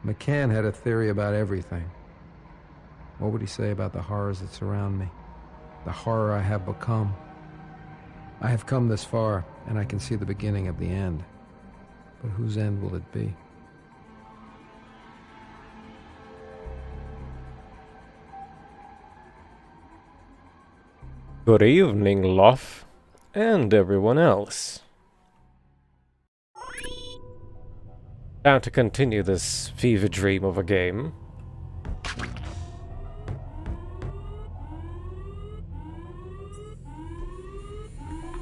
McCann had a theory about everything. What would he say about the horrors that surround me? The horror I have become? I have come this far, and I can see the beginning of the end. But whose end will it be? Good evening, Laff, and everyone else. Time to continue this fever dream of a game.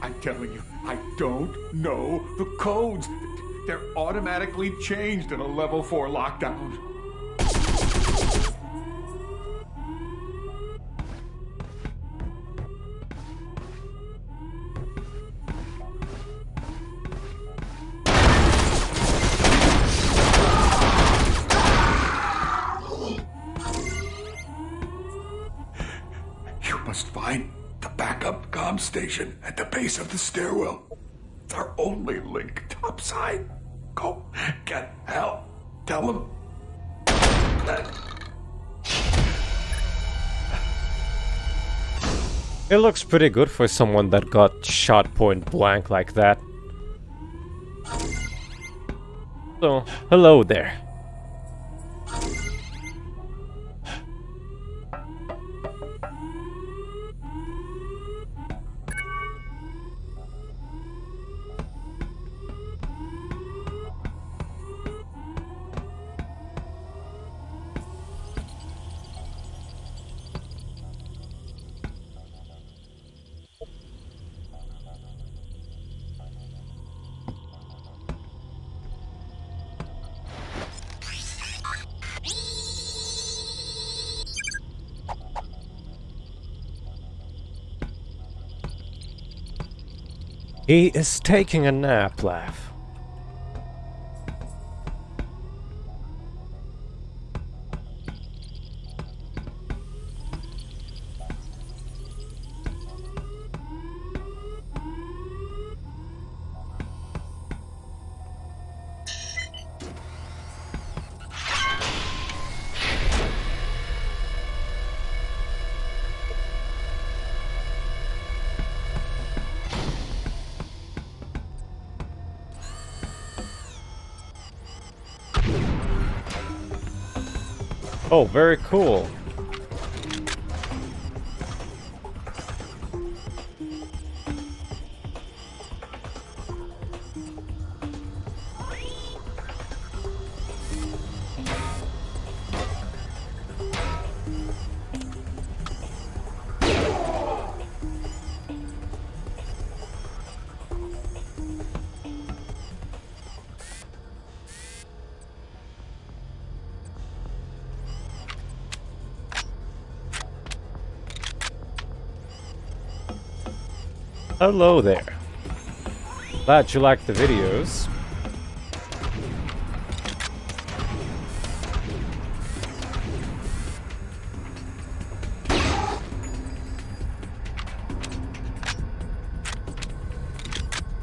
I'm telling you, I don't know the codes. They're automatically changed in a level 4 lockdown. You must find the backup comm station at the base of the stairwell. It's our only link topside. Go get help. Tell them. It looks pretty good for someone that got shot point blank like that. So, hello there. He is taking a nap, Laff. Oh, very cool. Hello there. Glad you like the videos.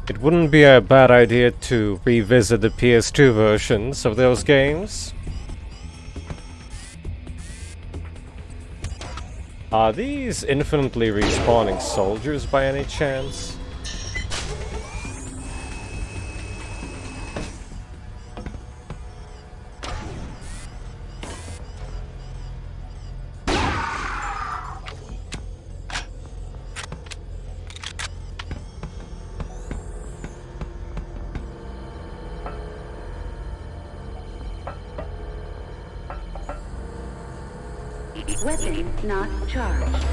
It wouldn't be a bad idea to revisit the PS2 versions of those games. Are these infinitely respawning soldiers by any chance? Weapon not charged.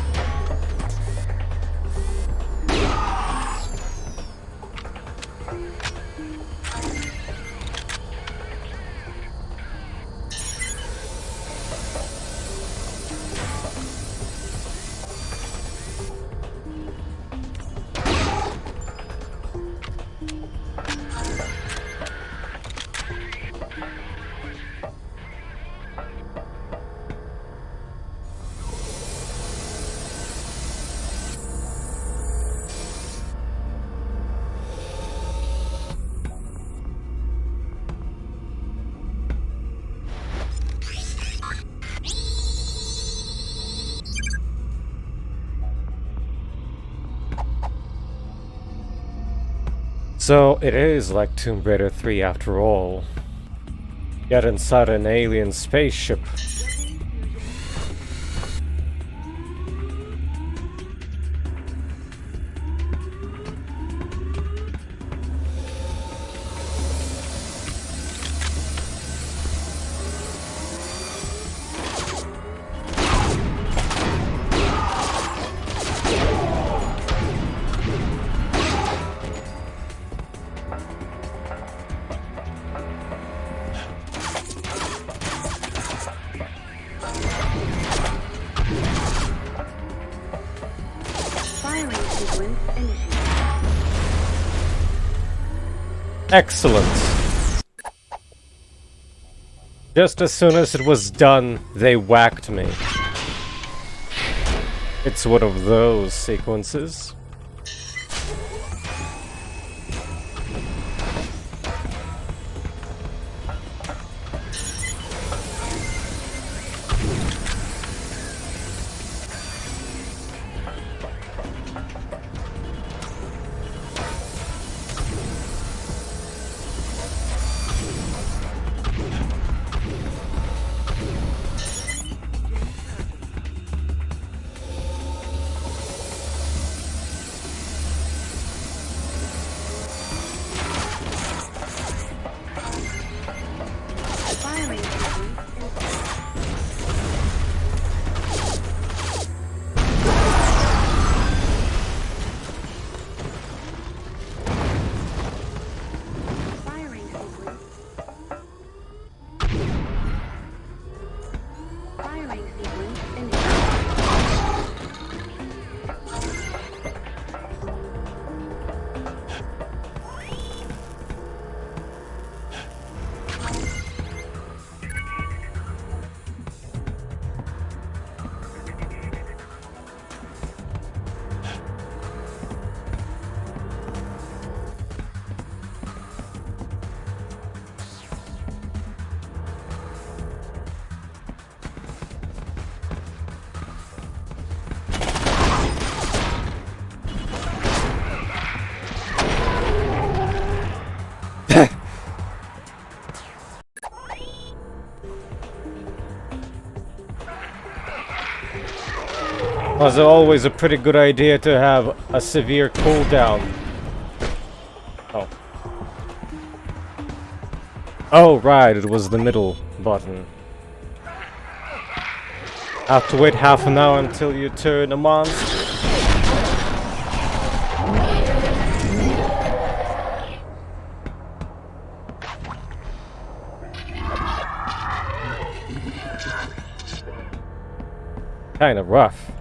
So it is like Tomb Raider 3 after all. Get inside an alien spaceship. Excellent. Just as soon as it was done, they whacked me. It's one of those sequences. Was always a pretty good idea to have a severe cooldown. Oh. Oh, right, it was the middle button. Have to wait half an hour until you turn a monster. Kinda rough.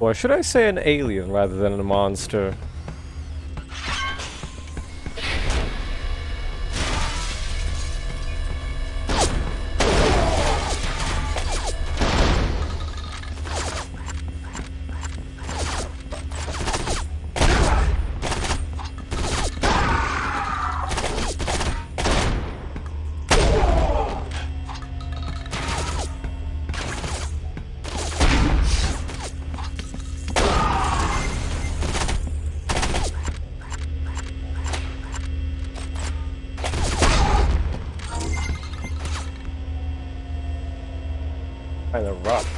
Or should I say an alien rather than a monster? Kinda rough.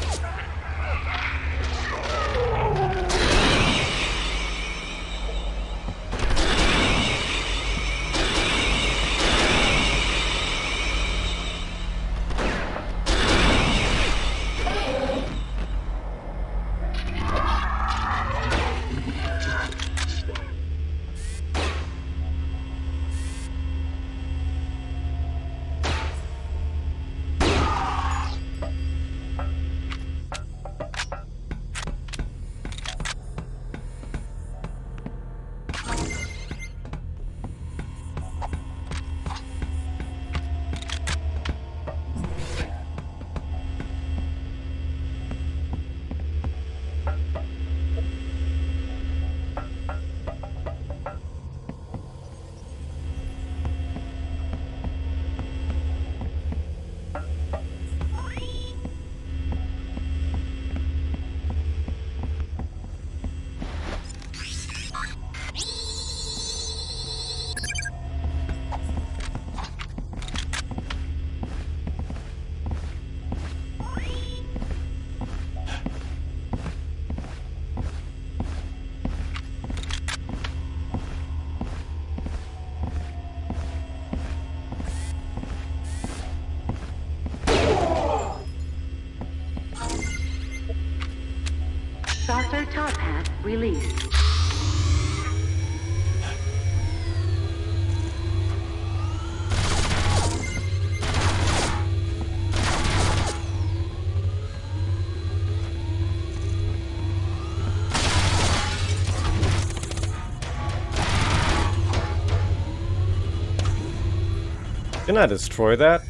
Author top hat released. Can I destroy that?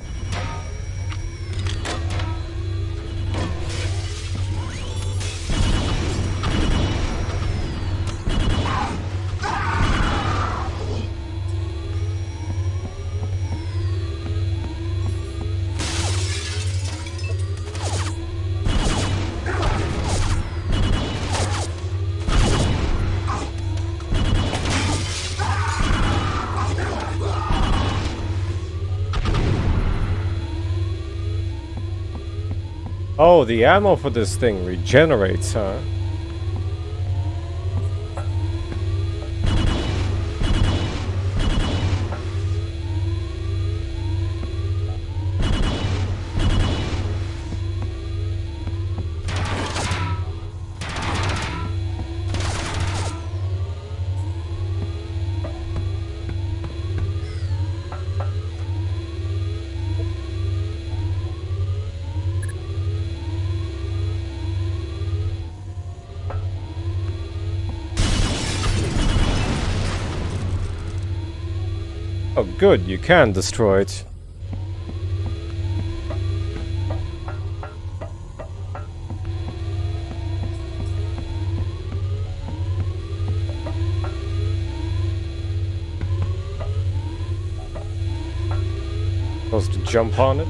Oh, the ammo for this thing regenerates, huh? Oh good, you can destroy it. Supposed to jump on it?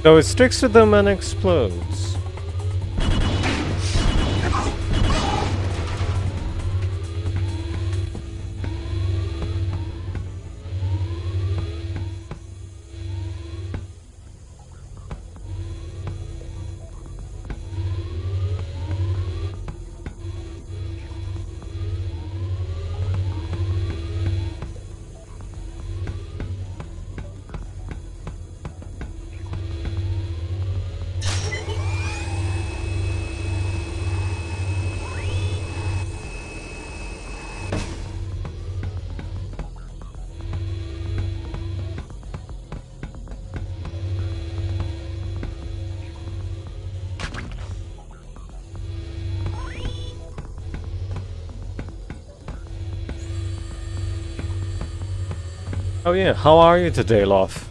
So it sticks to them and explodes. Oh yeah, how are you today, Loff?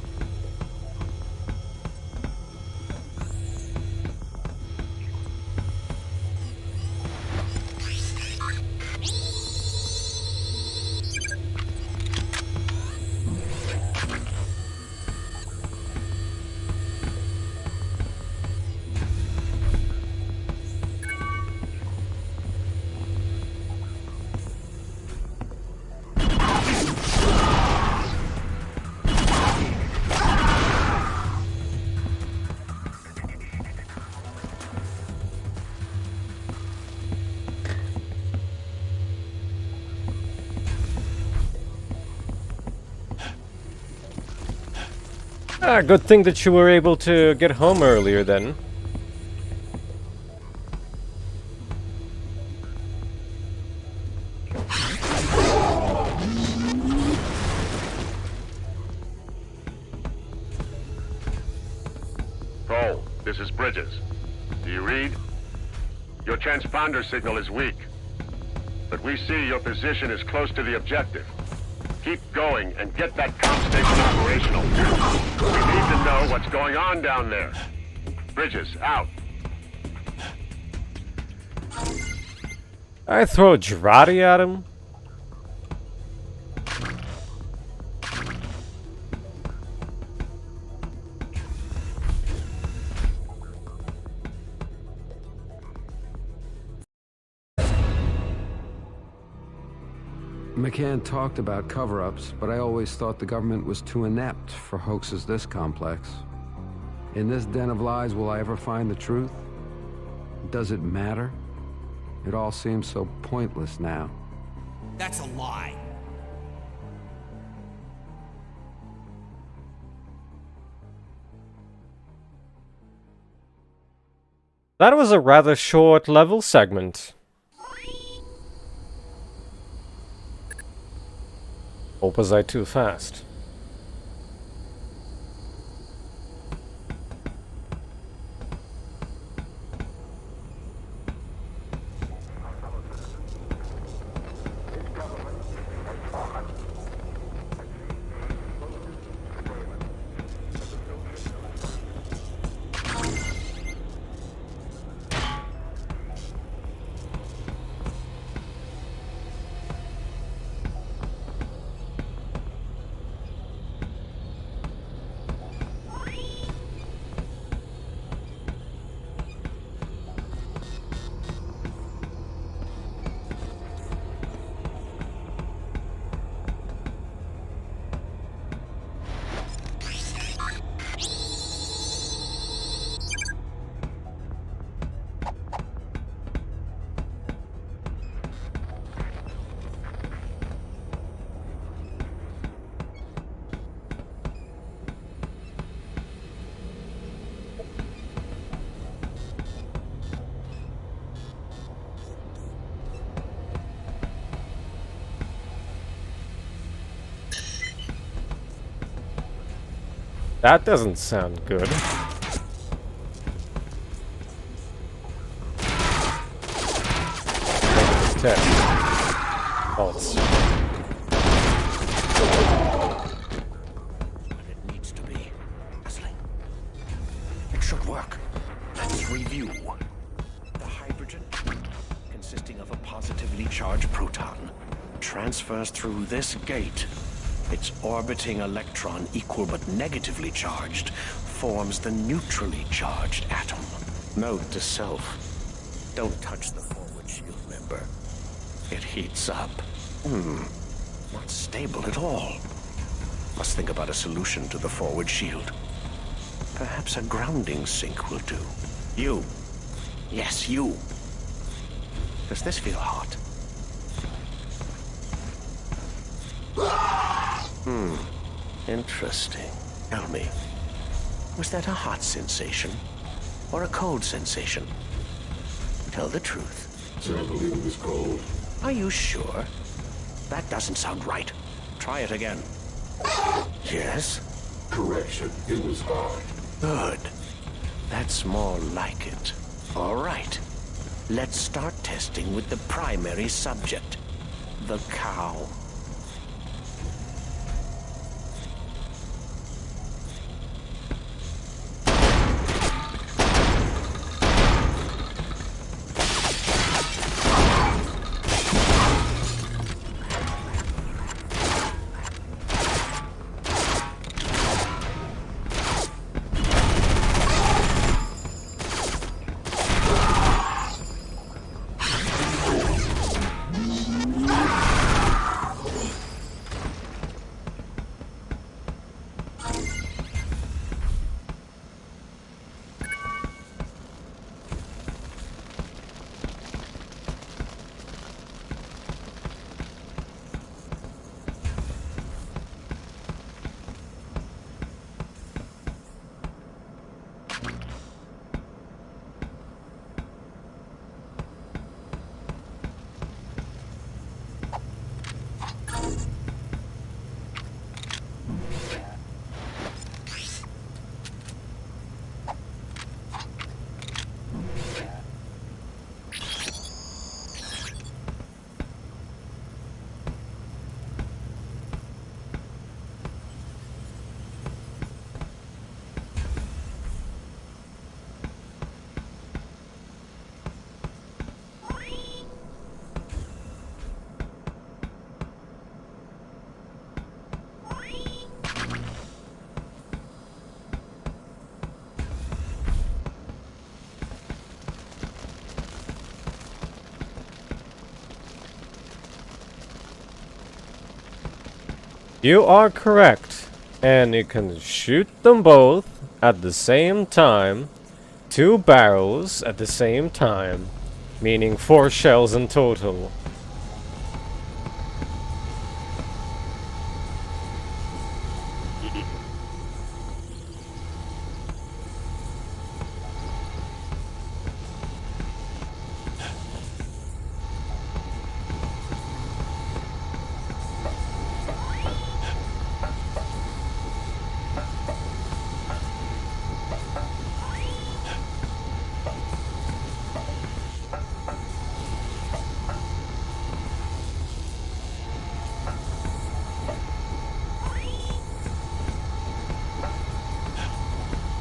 Ah, good thing that you were able to get home earlier then. Cole, this is Bridges. Do you read? Your transponder signal is weak, but we see your position is close to the objective. Keep going and get that comm station operational. We need to know what's going on down there. Bridges, out. I throw Girardi at him? McCann talked about cover-ups, but I always thought the government was too inept for hoaxes this complex. In this den of lies, will I ever find the truth? Does it matter? It all seems so pointless now. That's a lie. That was a rather short level segment. Or was I too fast? That doesn't sound good. Test. False. It needs to be. Leslie. It should work. Let's review. The hydrogen, consisting of a positively charged proton, transfers through this gate. Its orbiting electron, equal but negatively charged, forms the neutrally charged atom. Note to self, don't touch the forward shield member. It heats up. Not stable at all. Must think about a solution to the forward shield. Perhaps a grounding sink will do. You. Yes, you. Does this feel hot? Interesting. Tell me, was that a hot sensation or a cold sensation? Tell the truth. Sir, I believe it was cold. Are you sure? That doesn't sound right. Try it again. Yes? Correction, it was hot. Good. That's more like it. All right. Let's start testing with the primary subject, the cow. You are correct. And you can shoot them both at the same time. 2 barrels at the same time. Meaning 4 shells in total.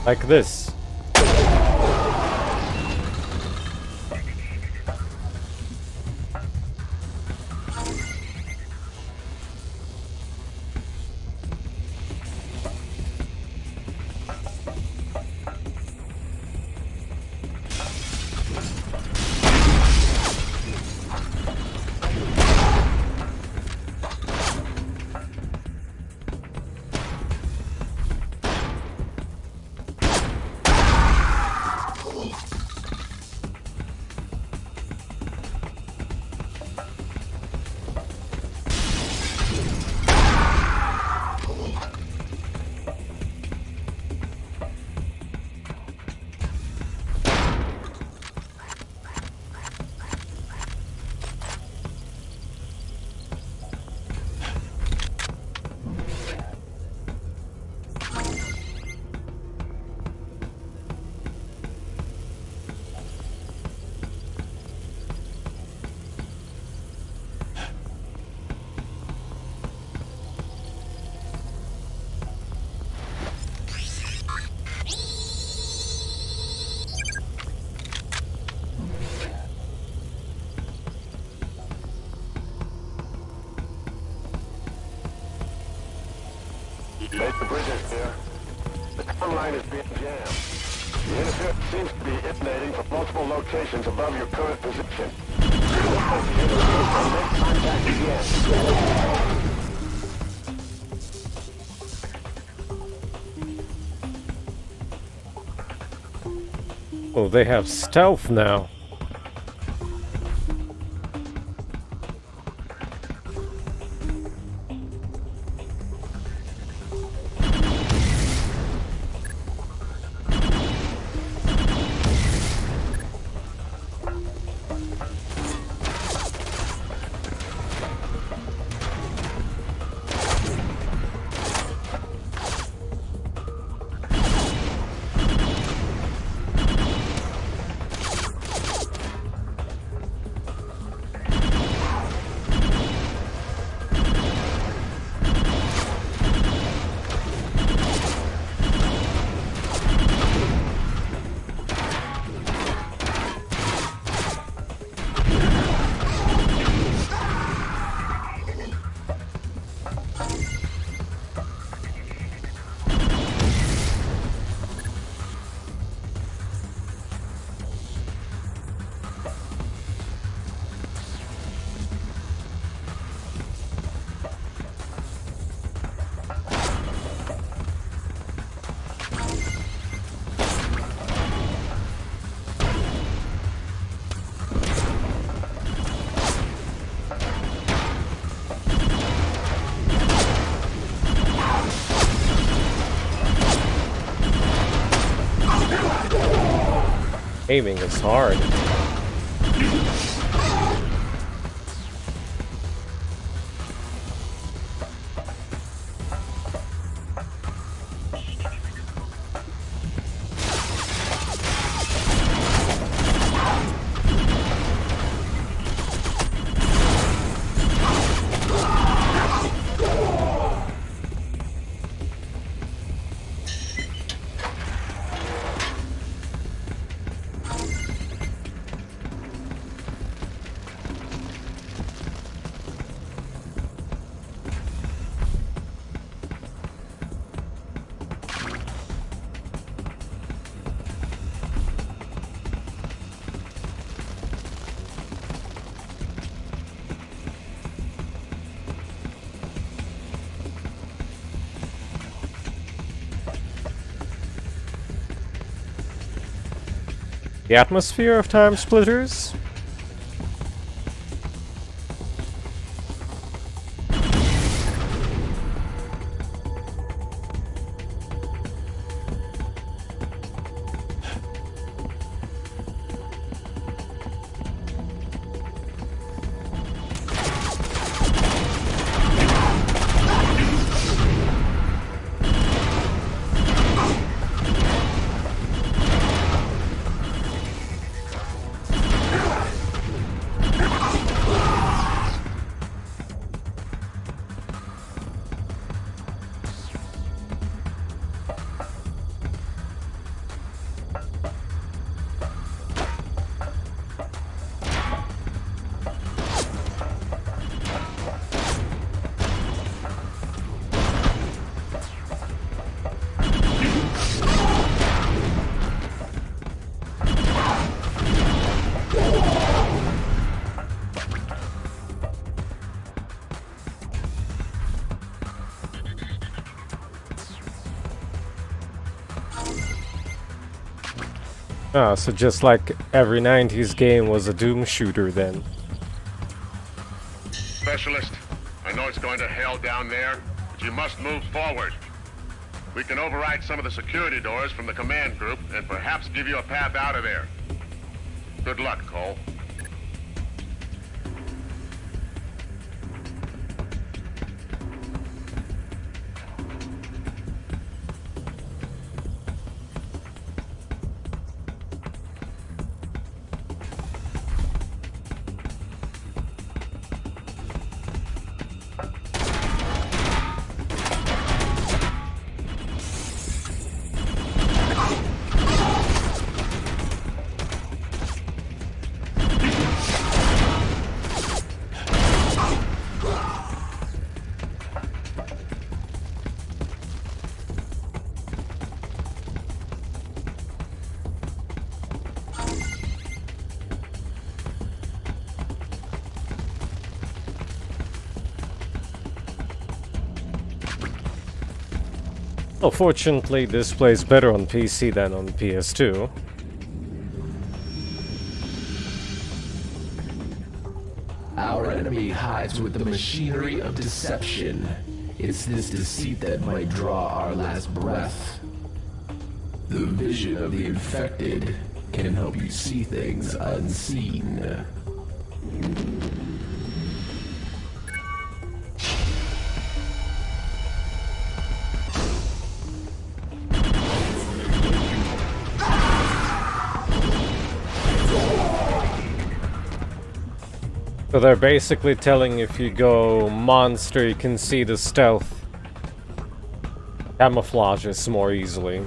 Like this. Make the bridges here. The comm line is being jammed. The interference seems to be emanating from multiple locations above your current position. Make contact again. Oh, they have stealth now. Aiming is hard. The atmosphere of Time Splitters? Ah, so just like every 90s game was a Doom shooter then. Specialist, I know it's going to hell down there, but you must move forward. We can override some of the security doors from the command group and perhaps give you a path out of there. Good luck, Cole. Oh, fortunately, this plays better on PC than on PS2. Our enemy hides with the machinery of deception. It's this deceit that might draw our last breath. The vision of the infected can help you see things unseen. So they're basically telling if you go monster, you can see the stealth camouflages more easily.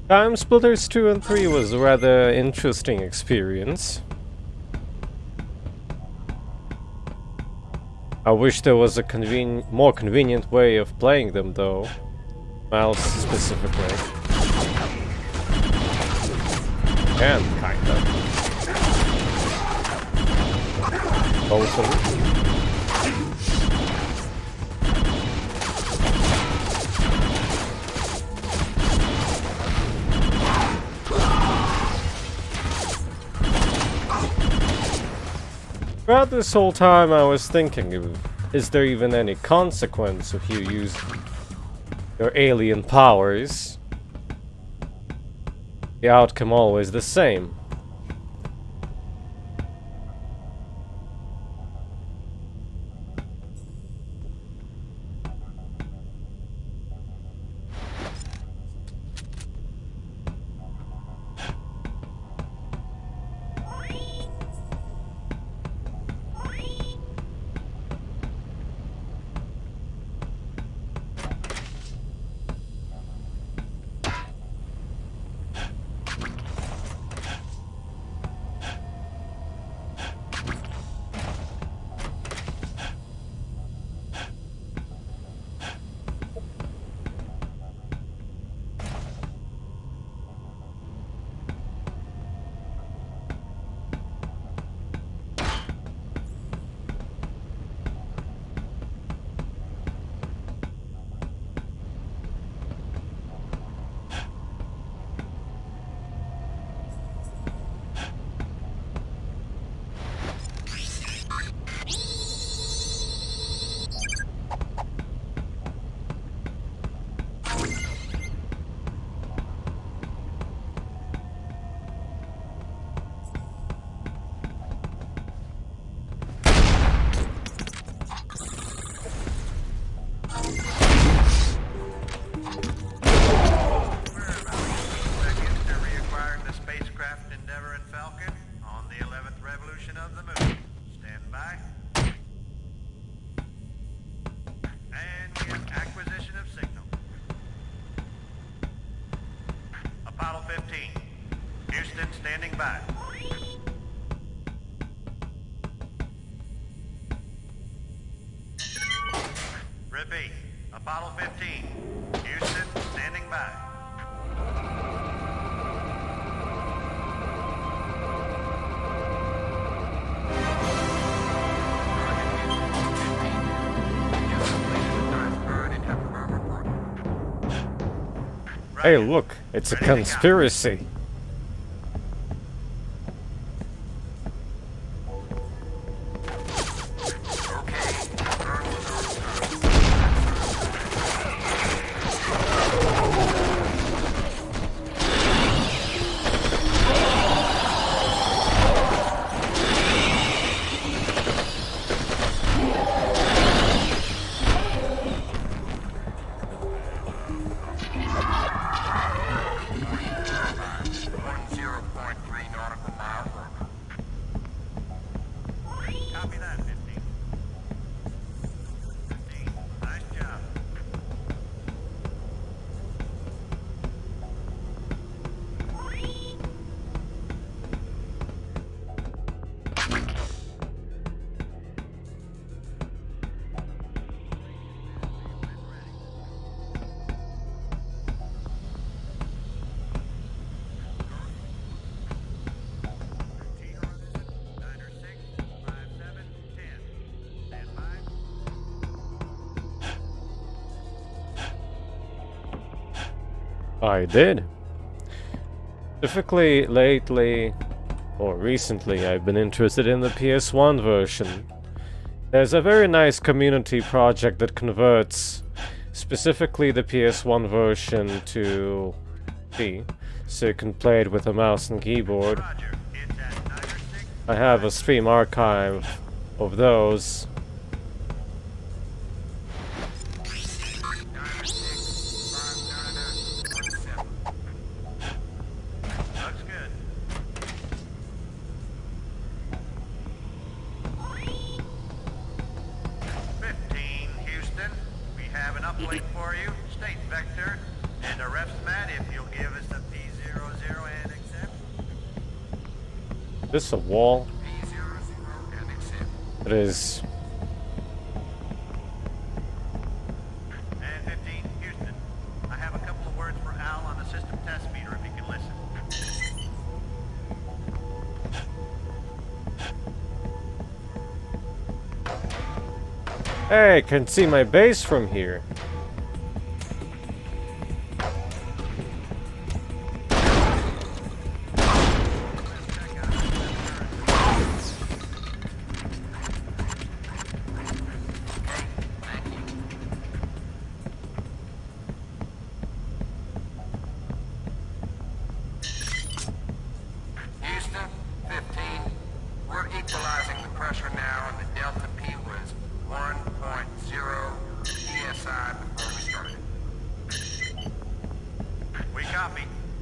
Time Splitters 2 and 3 was a rather interesting experience. I wish there was a more convenient way of playing them though. Mouse specifically. And kinda. Both of them. Throughout this whole time I was thinking, is there even any consequence if you use your alien powers? The outcome always the same. Houston, standing by. Repeat. Apollo 15. Houston, standing by. Hey, look, it's a conspiracy. Copy that, 15. 15, nice job. I did. Specifically, lately, or recently, I've been interested in the PS1 version. There's a very nice community project that converts specifically the PS1 version to P, so you can play it with a mouse and keyboard. I have a stream archive of those. Is this a wall? It is. And 15, Houston. I have a couple of words for Al on the system test meter if you can listen. Hey, I can see my base from here.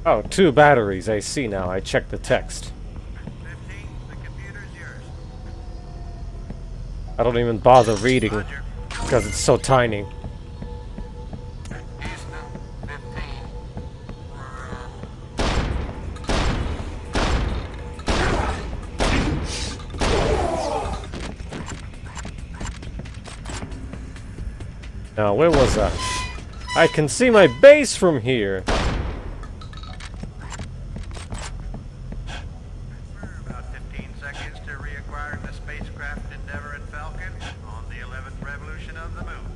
Oh, 2 batteries, I see now. I checked the text. 15, the computer's yours. I don't even bother reading because it's so tiny. Now, where was I? I can see my base from here. About 15 seconds to reacquire the spacecraft Endeavour and Falcon on the 11th revolution of the moon.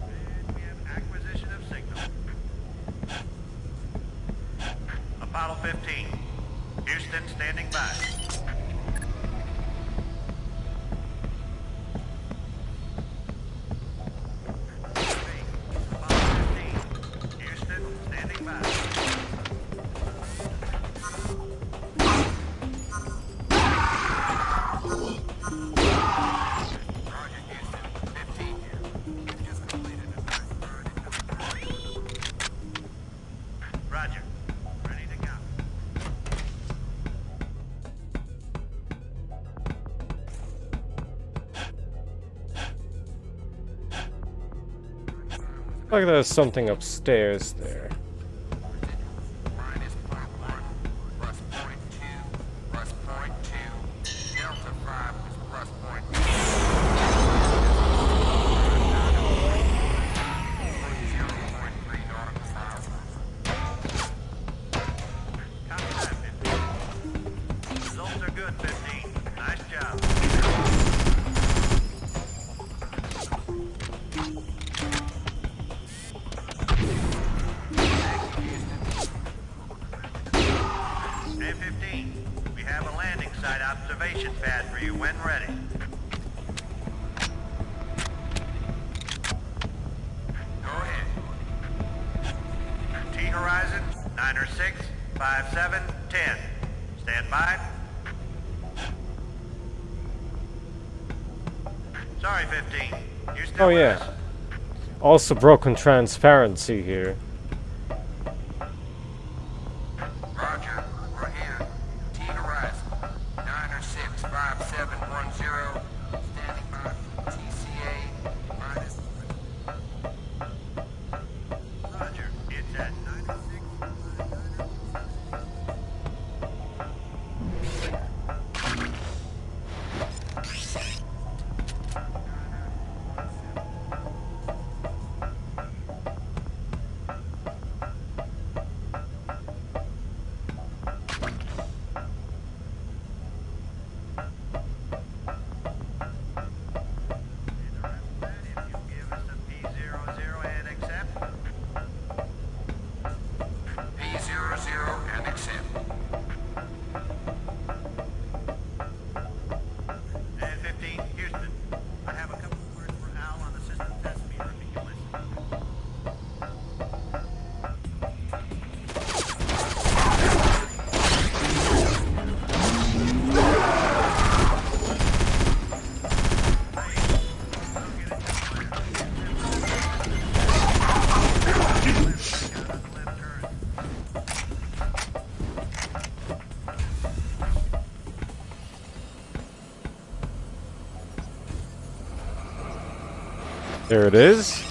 And we have acquisition of signal. Apollo 15. Houston standing by. Like there's something upstairs there. A-15, we have a landing site observation pad for you when ready. Go ahead. T-Horizon, 906, 57, 10. Stand by. Sorry, 15. You still Oh with yeah. us? Also broken transparency here. Roger, we're here. T-Horizon, 906 5710, standing by for TCA minus. Roger, it's at 906. P00 and accept. And 15, Houston. I have a couple of words for Al on the system test meter if you can listen. There it is.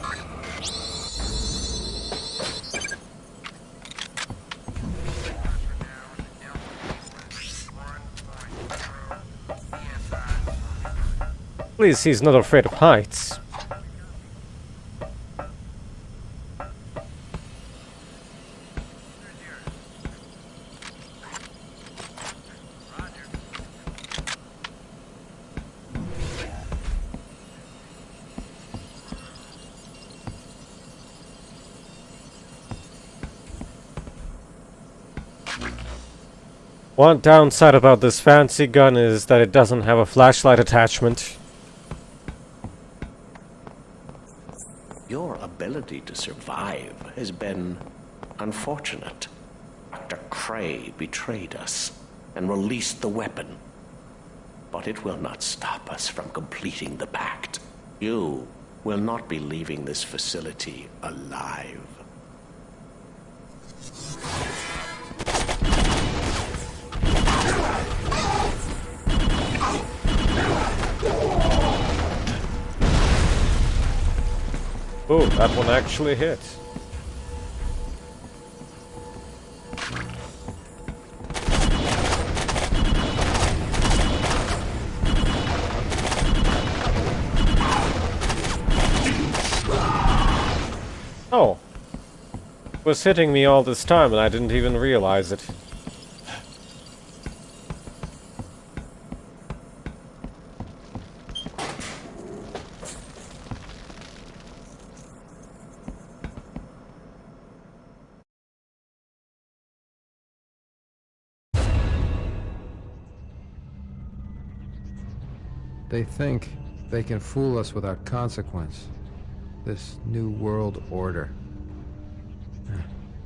At least he's not afraid of heights. One downside about this fancy gun is that it doesn't have a flashlight attachment. Your ability to survive has been unfortunate. Dr. Cray betrayed us and released the weapon. But it will not stop us from completing the pact. You will not be leaving this facility alive. Oh, that one actually hit. Oh. It was hitting me all this time and I didn't even realize it. They think they can fool us without consequence. This new world order.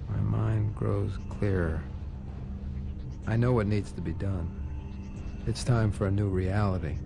My mind grows clearer. I know what needs to be done. It's time for a new reality.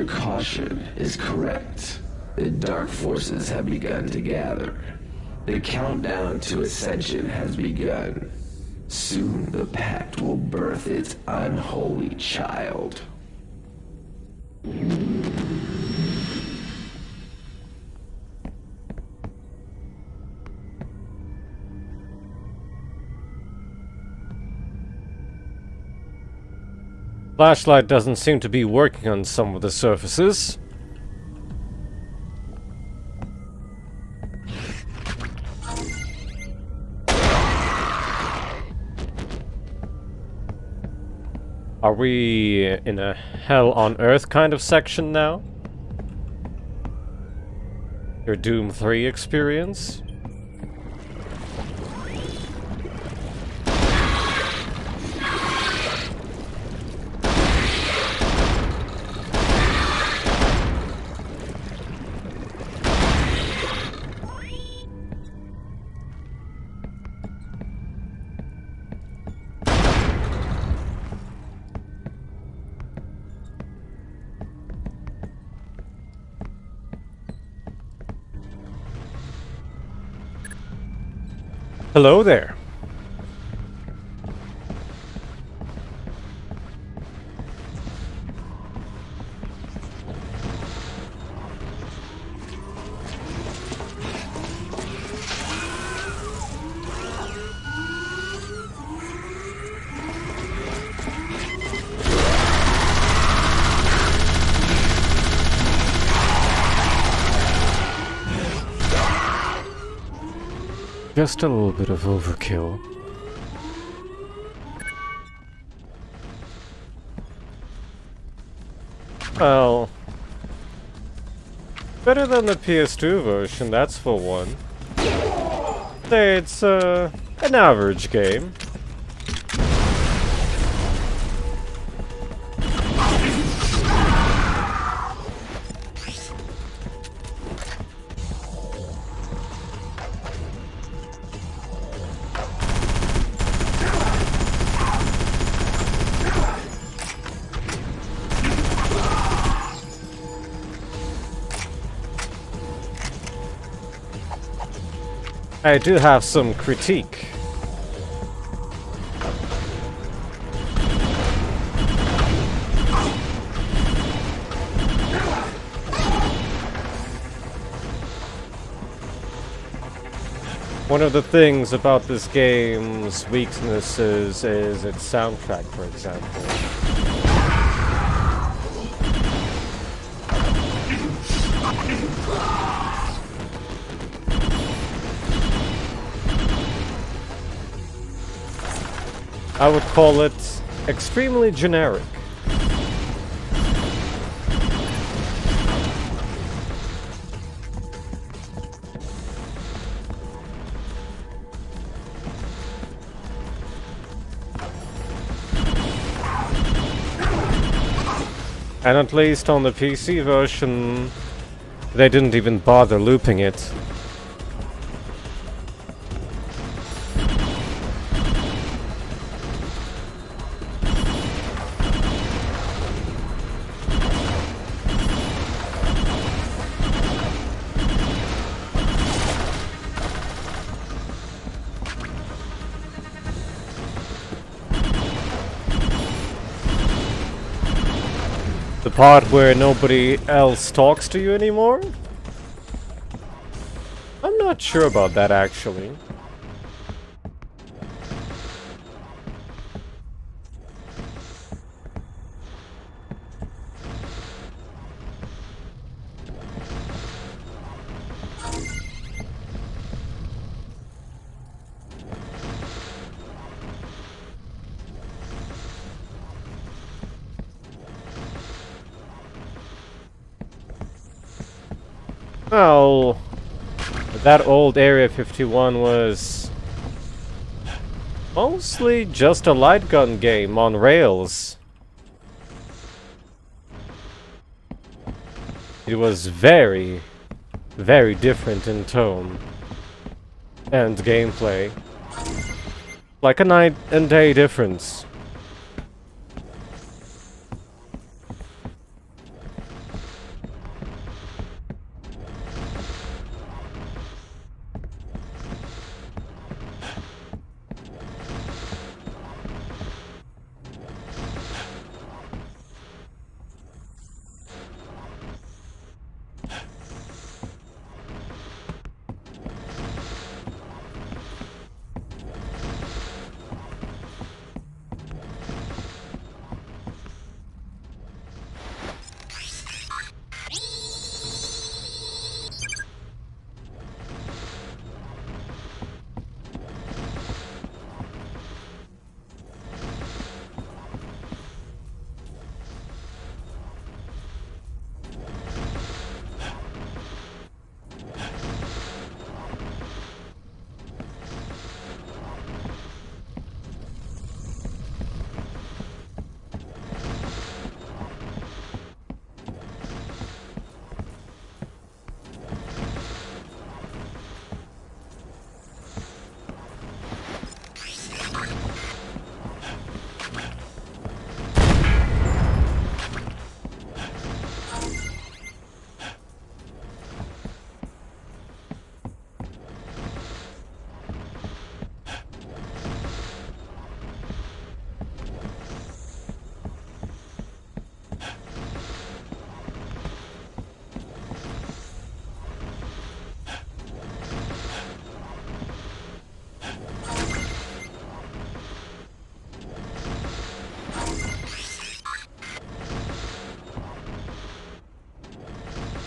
Your caution is correct. The dark forces have begun to gather. The countdown to ascension has begun. Soon the pact will birth its unholy child. Flashlight doesn't seem to be working on some of the surfaces. Are we in a hell on earth kind of section now? Your Doom 3 experience? Hello there. Just a little bit of overkill. Well, better than the PS2 version, that's for one. Say it's an average game. I do have some critique. One of the things about this game's weaknesses is its soundtrack, for example. I would call it extremely generic. And at least on the PC version, they didn't even bother looping it. The part where nobody else talks to you anymore? I'm not sure about that, actually. Well, that old Area 51 was mostly just a light gun game on rails. It was very, very different in tone and gameplay. Like a night and day difference.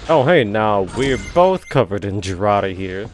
Oh hey, now we're both covered in Girardi here.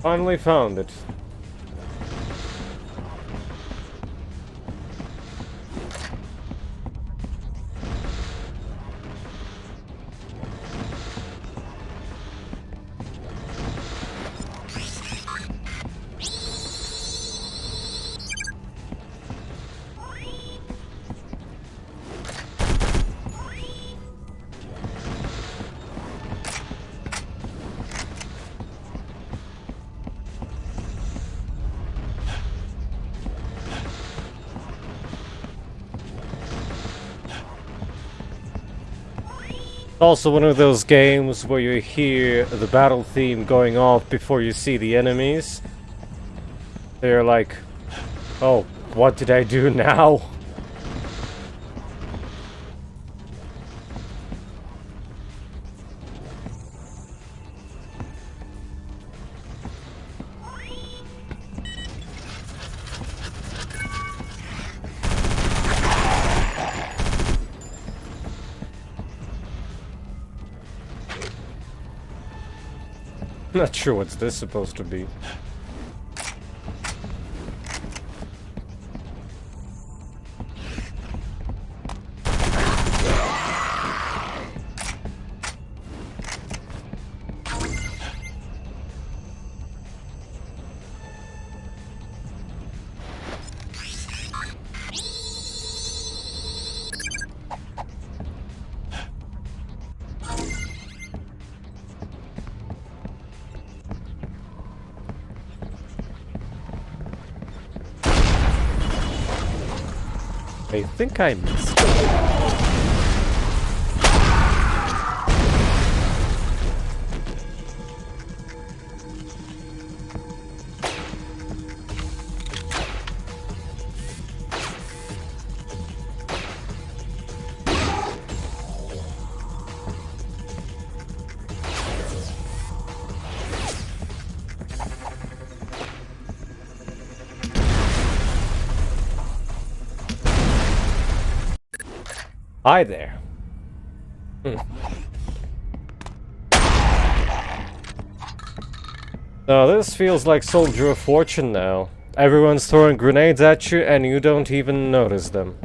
Finally found it. Also one of those games where you hear the battle theme going off before you see the enemies. They're like, oh, what did I do now? Not sure what's this supposed to be. I think I missed it. Hi there. Now this feels like Soldier of Fortune now. Everyone's throwing grenades at you and you don't even notice them.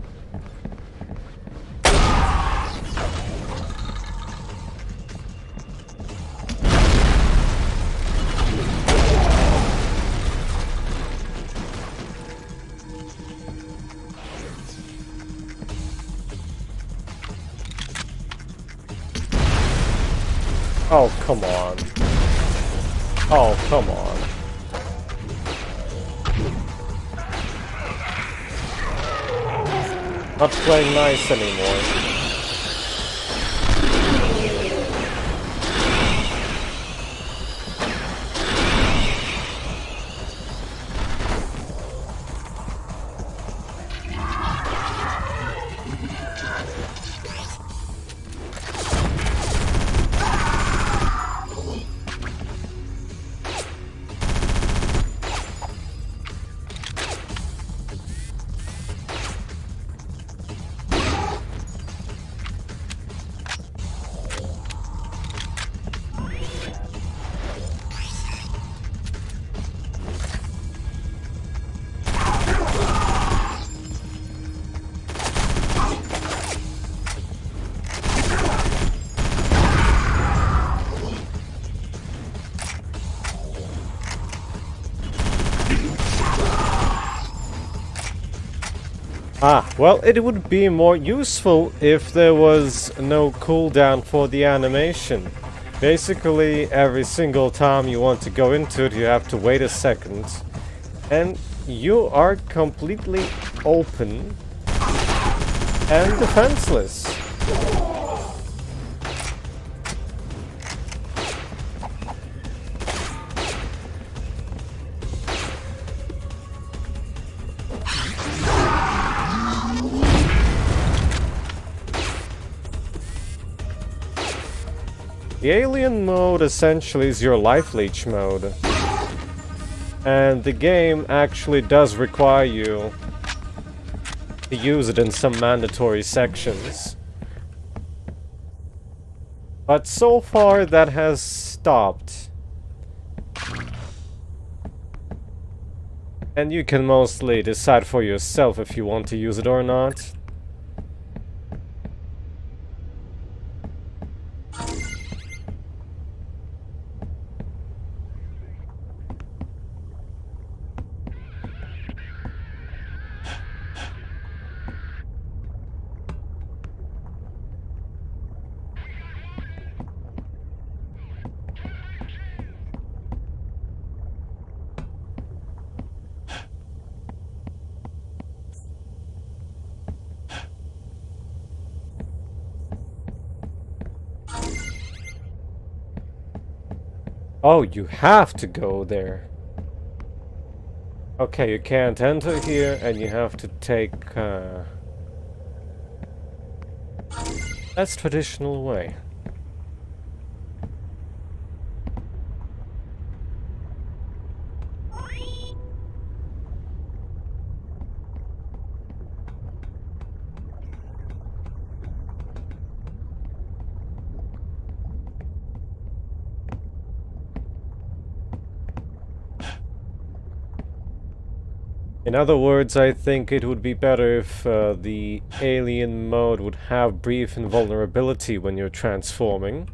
Oh, come on. Oh, come on. Not playing nice anymore. Ah, well, it would be more useful if there was no cooldown for the animation. Basically, every single time you want to go into it, you have to wait a second. And you are completely open and defenseless. The alien mode essentially is your life leech mode. And the game actually does require you to use it in some mandatory sections. But so far that has stopped. And you can mostly decide for yourself if you want to use it or not. Oh, you have to go there. Okay, you can't enter here, and you have to take, that's traditional way. In other words, I think it would be better if the alien mode would have brief invulnerability when you're transforming.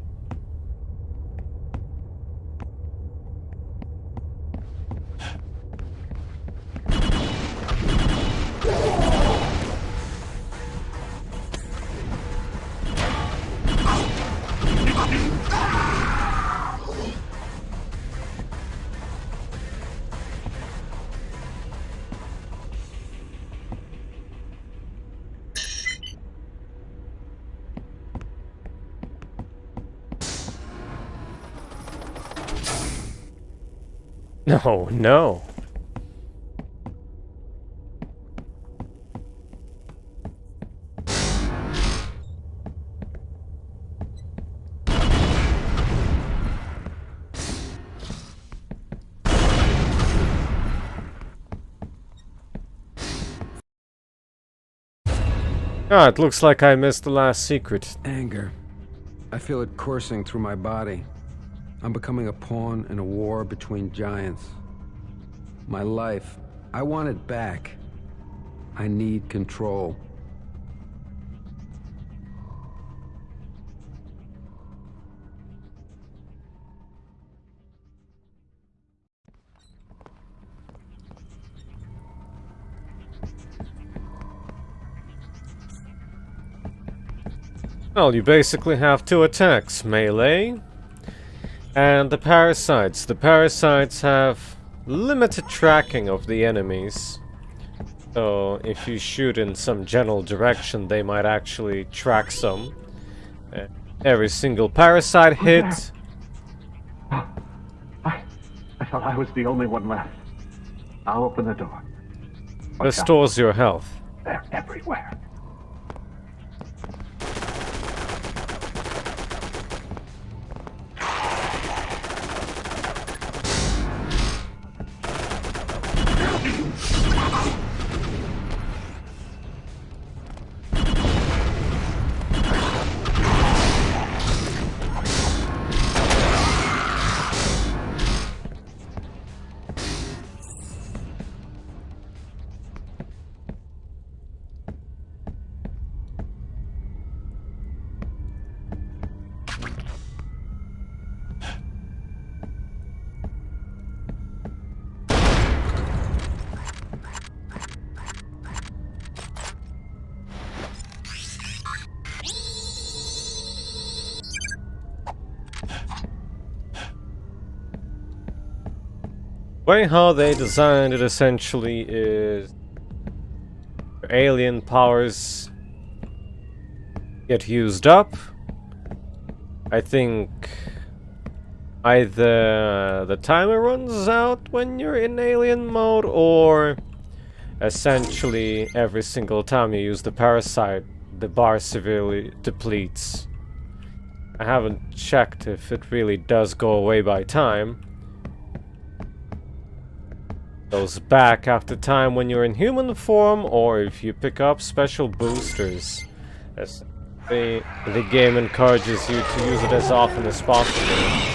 No, no. Ah, it looks like I missed the last secret. Anger. I feel it coursing through my body. I'm becoming a pawn in a war between giants. My life, I want it back. I need control. Well, you basically have two attacks, melee and the parasites. The parasites have limited tracking of the enemies. So if you shoot in some general direction, they might actually track some. Every single parasite hit. I thought I was the only one left. I'll open the door. Restores your health. They're everywhere. way how they designed it essentially is alien powers get used up. I think either the timer runs out when you're in alien mode, or essentially every single time you use the parasite, the bar severely depletes. I haven't checked if it really does go away by time. Goes back after time when you're in human form, or if you pick up special boosters. As the game encourages you to use it as often as possible.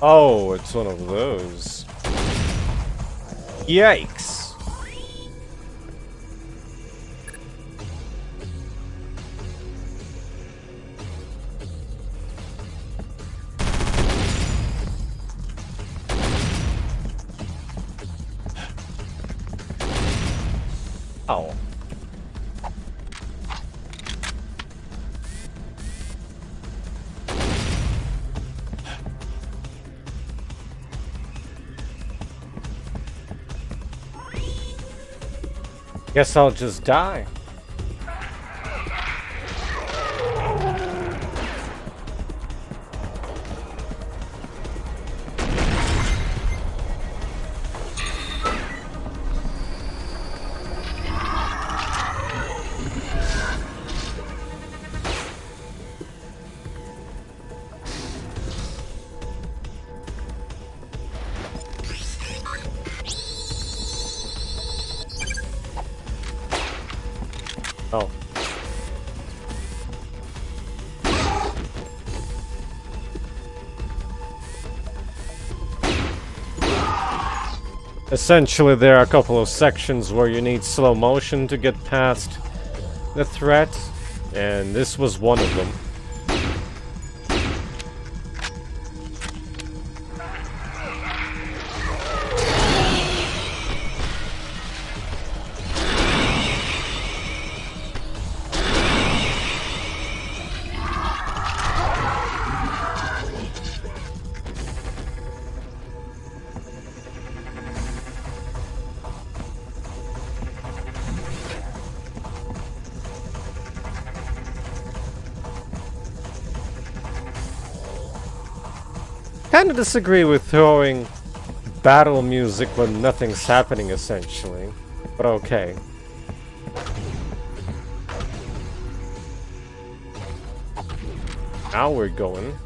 Oh, it's one of those. Yikes! Oh. Guess I'll just die. Oh. Essentially, there are a couple of sections where you need slow motion to get past the threat, and this was one of them. Kinda disagree with throwing battle music when nothing's happening, essentially. But okay. Now we're going.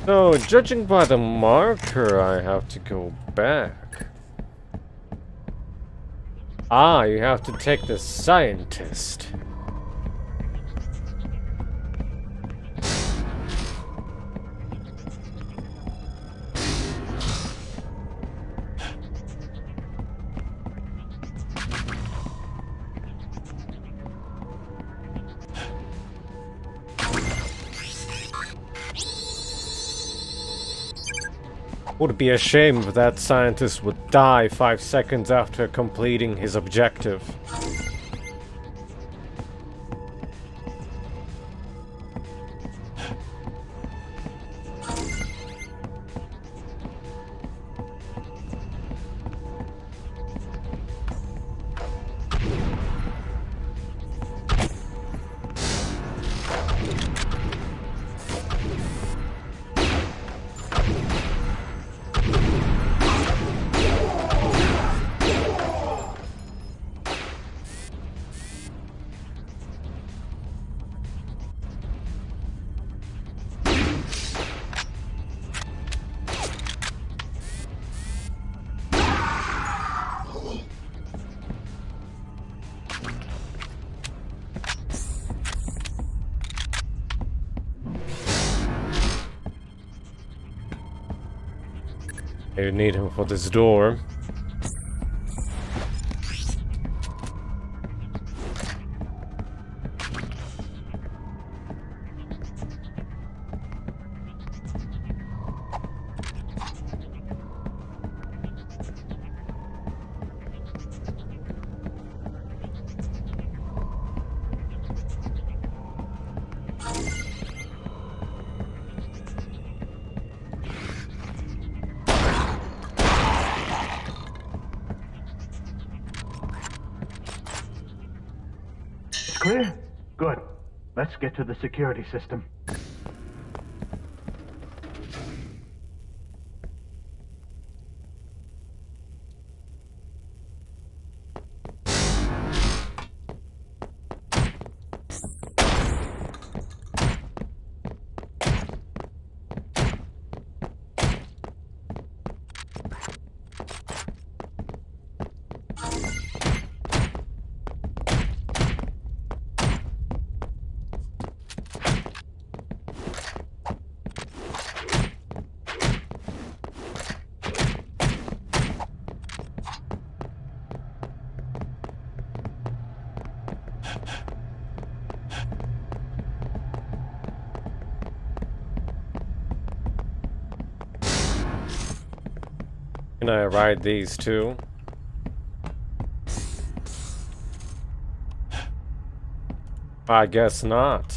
So, judging by the marker, I have to go back. Ah, you have to take the scientist. Would be a shame if that scientist would die 5 seconds after completing his objective. You need him for this door. Clear? Good. Let's get to the security system. Can I ride these too? I guess not.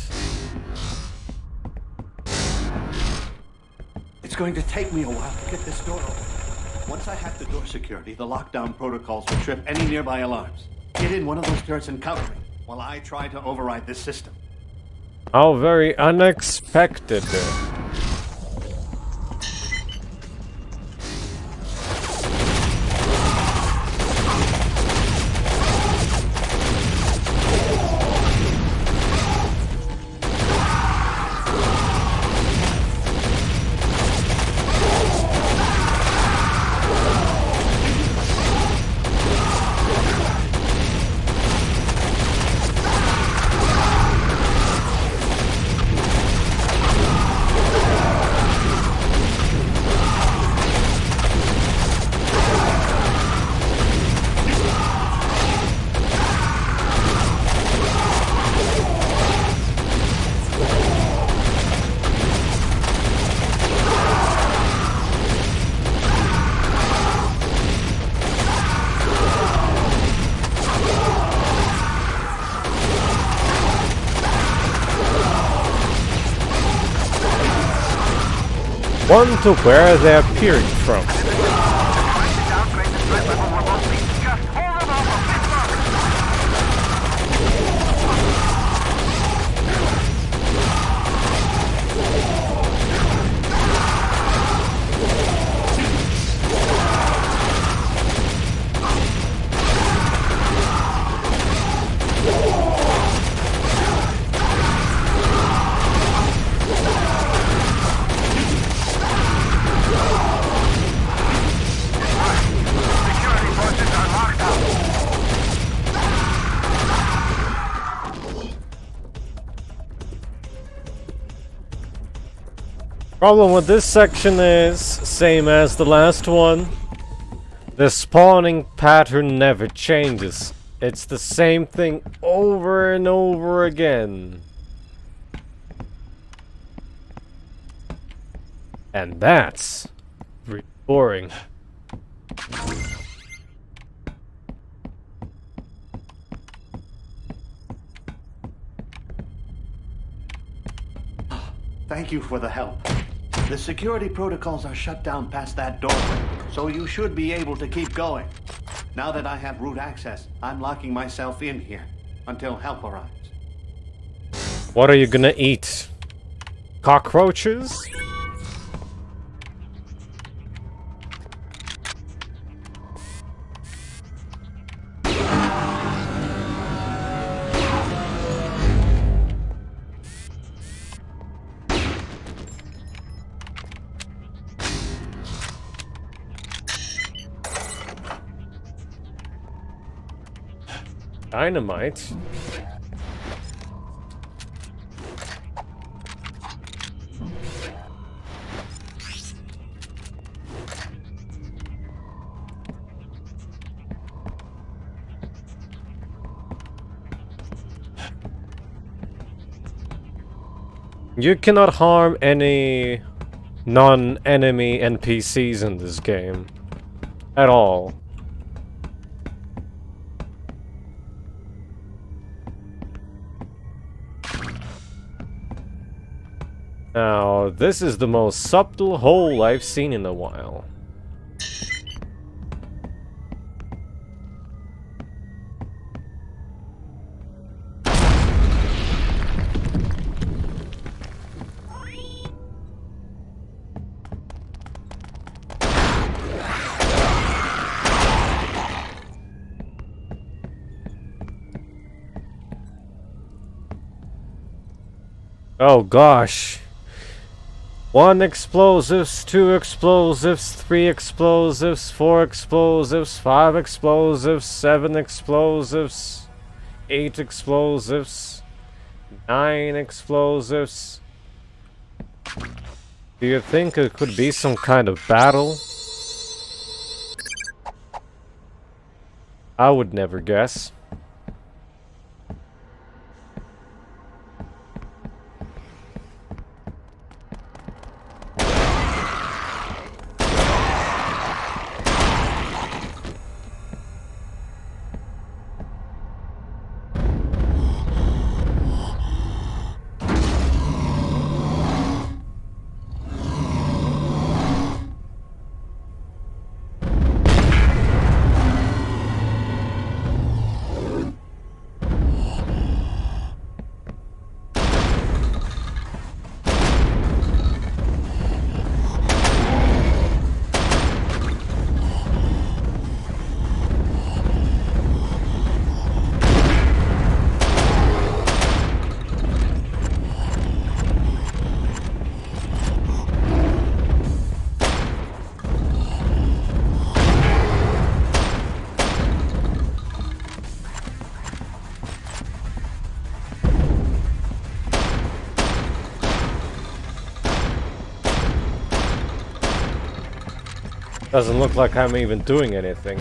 It's going to take me a while to get this door open. Once I hack the door security, the lockdown protocols will trip any nearby alarms. Get in one of those turrets and cover me while I try to override this system. How very unexpected. One to where they're peering from. Problem with this section is, same as the last one, the spawning pattern never changes. It's the same thing over and over again. And that's really boring. Thank you for the help. The security protocols are shut down past that doorway, so you should be able to keep going. Now that I have root access, I'm locking myself in here until help arrives. What are you gonna eat? Cockroaches? Dynamite? You cannot harm any non-enemy NPCs in this game. At all. Now, this is the most subtle hole I've seen in a while. Oh gosh. 1 explosives, 2 explosives, 3 explosives, 4 explosives, 5 explosives, 7 explosives, 8 explosives, 9 explosives. Do you think it could be some kind of battle? I would never guess. Doesn't look like I'm even doing anything.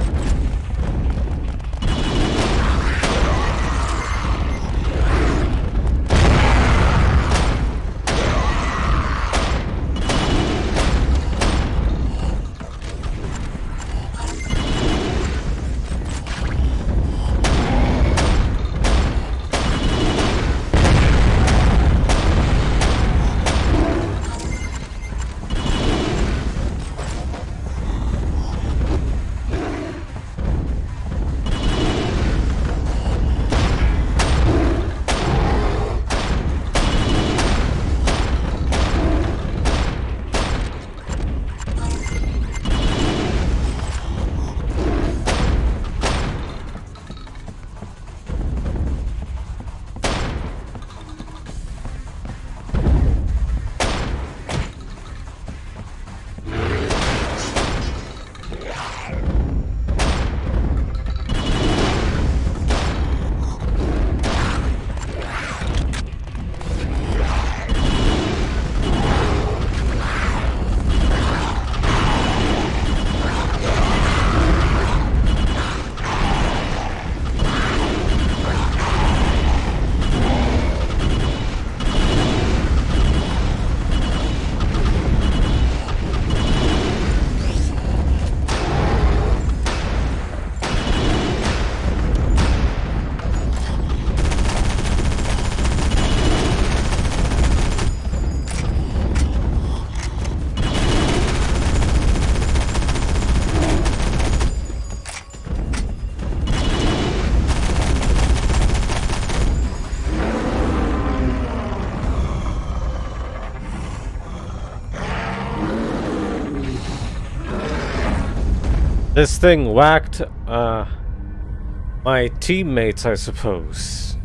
This thing whacked, my teammates, I suppose,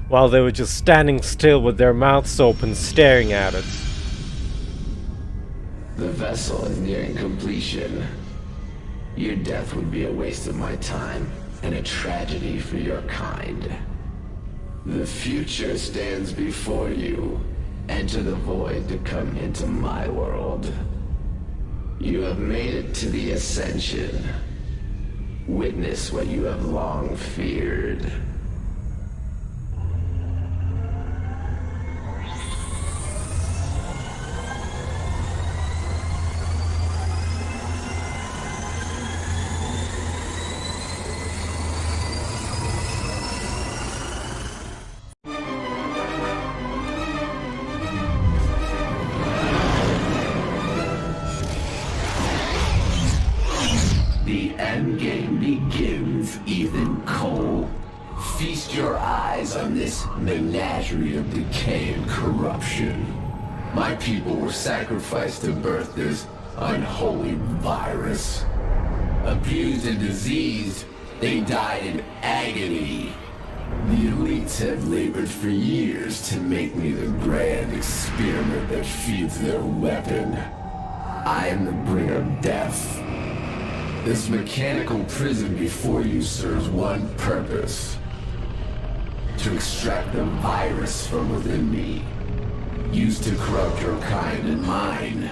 while they were just standing still with their mouths open, staring at it. The vessel is nearing completion. Your death would be a waste of my time, and a tragedy for your kind. The future stands before you. Enter the void to come into my world. You have made it to the Ascension. Witness what you have long feared. The endgame begins, Ethan Cole. Feast your eyes on this menagerie of decay and corruption. My people were sacrificed to birth this unholy virus. Abused and diseased, they died in agony. The elites have labored for years to make me the grand experiment that feeds their weapon. I am the bringer of death. This mechanical prison before you serves one purpose. To extract the virus from within me, used to corrupt your kind and mine.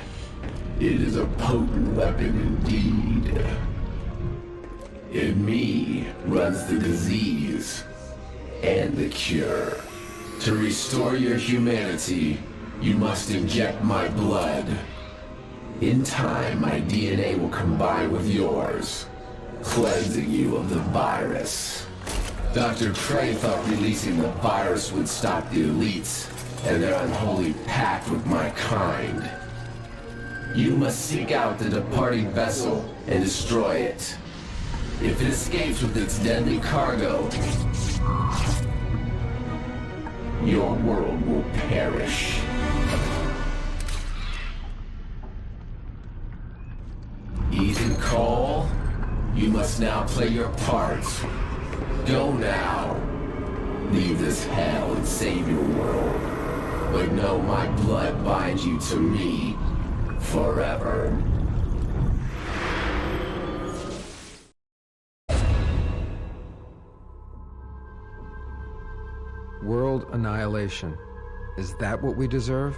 It is a potent weapon indeed. In me runs the disease and the cure. To restore your humanity, you must inject my blood. In time, my DNA will combine with yours, cleansing you of the virus. Dr. Trey thought releasing the virus would stop the elites and their unholy pact with my kind. You must seek out the departing vessel and destroy it. If it escapes with its deadly cargo, your world will perish. Ethan Cole, you must now play your part. Go now. Leave this hell and save your world. But know my blood binds you to me forever. World annihilation. Is that what we deserve?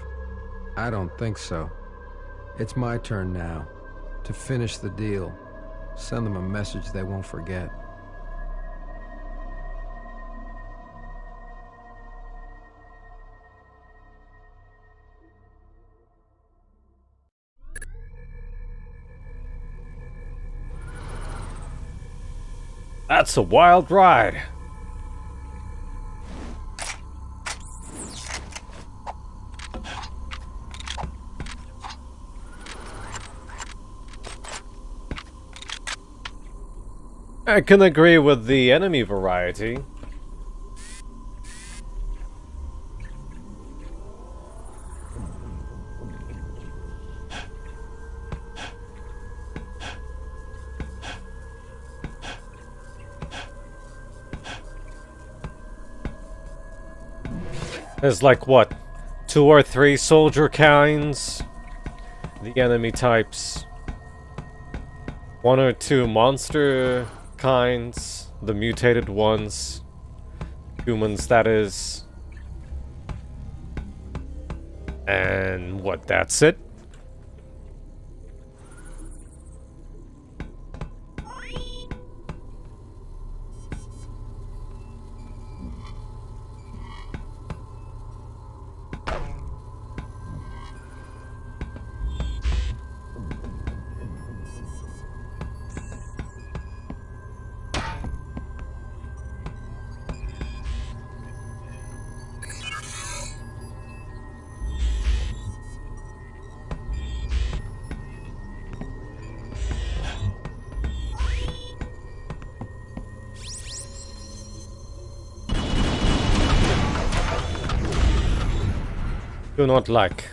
I don't think so. It's my turn now. To finish the deal. Send them a message they won't forget. That's a wild ride. I can agree with the enemy variety. There's like, what, 2 or 3 soldier kinds? The enemy types. 1 or 2 monster kinds. The mutated ones. Humans, that is. And what, that's it? Do not like.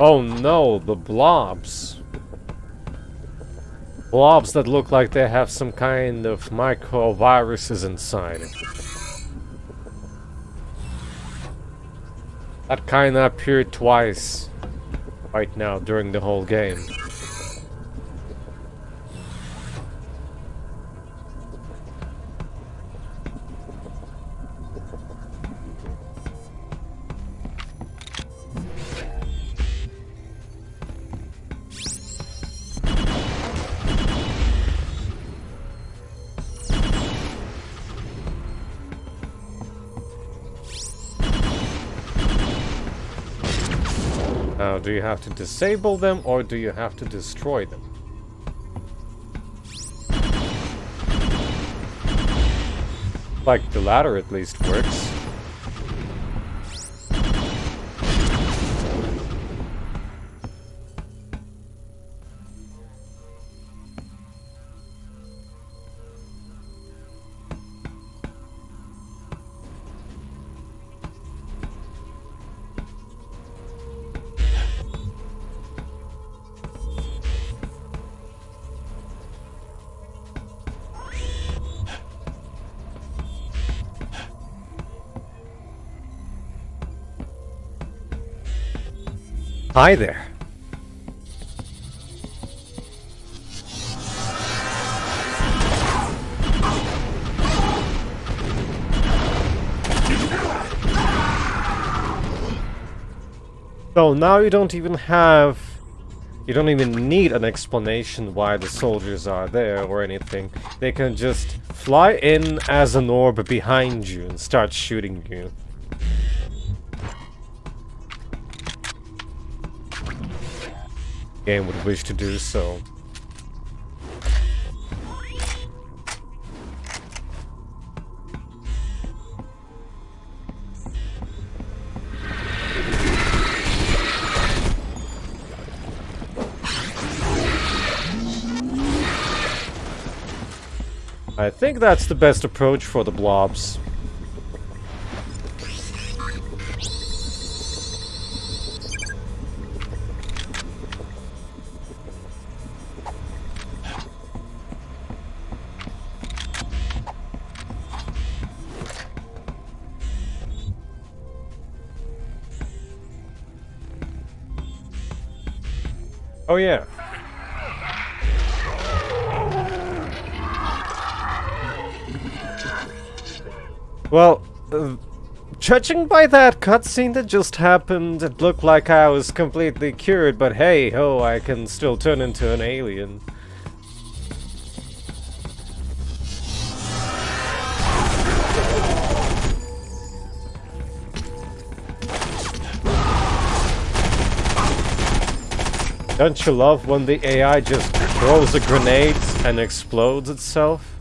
Oh no, the blobs. Blobs that look like they have some kind of microviruses inside. That kinda appeared twice right now during the whole game. Now, do you have to disable them or do you have to destroy them? Like, the latter at least works. Hi there. So now you don't even need an explanation why the soldiers are there or anything. They can just fly in as an orb behind you and start shooting you. Game would wish to do so. I think that's the best approach for the blobs. Oh yeah. Well, judging by that cutscene that just happened, it looked like I was completely cured, but hey ho, I can still turn into an alien. Don't you love when the AI just throws a grenade and explodes itself?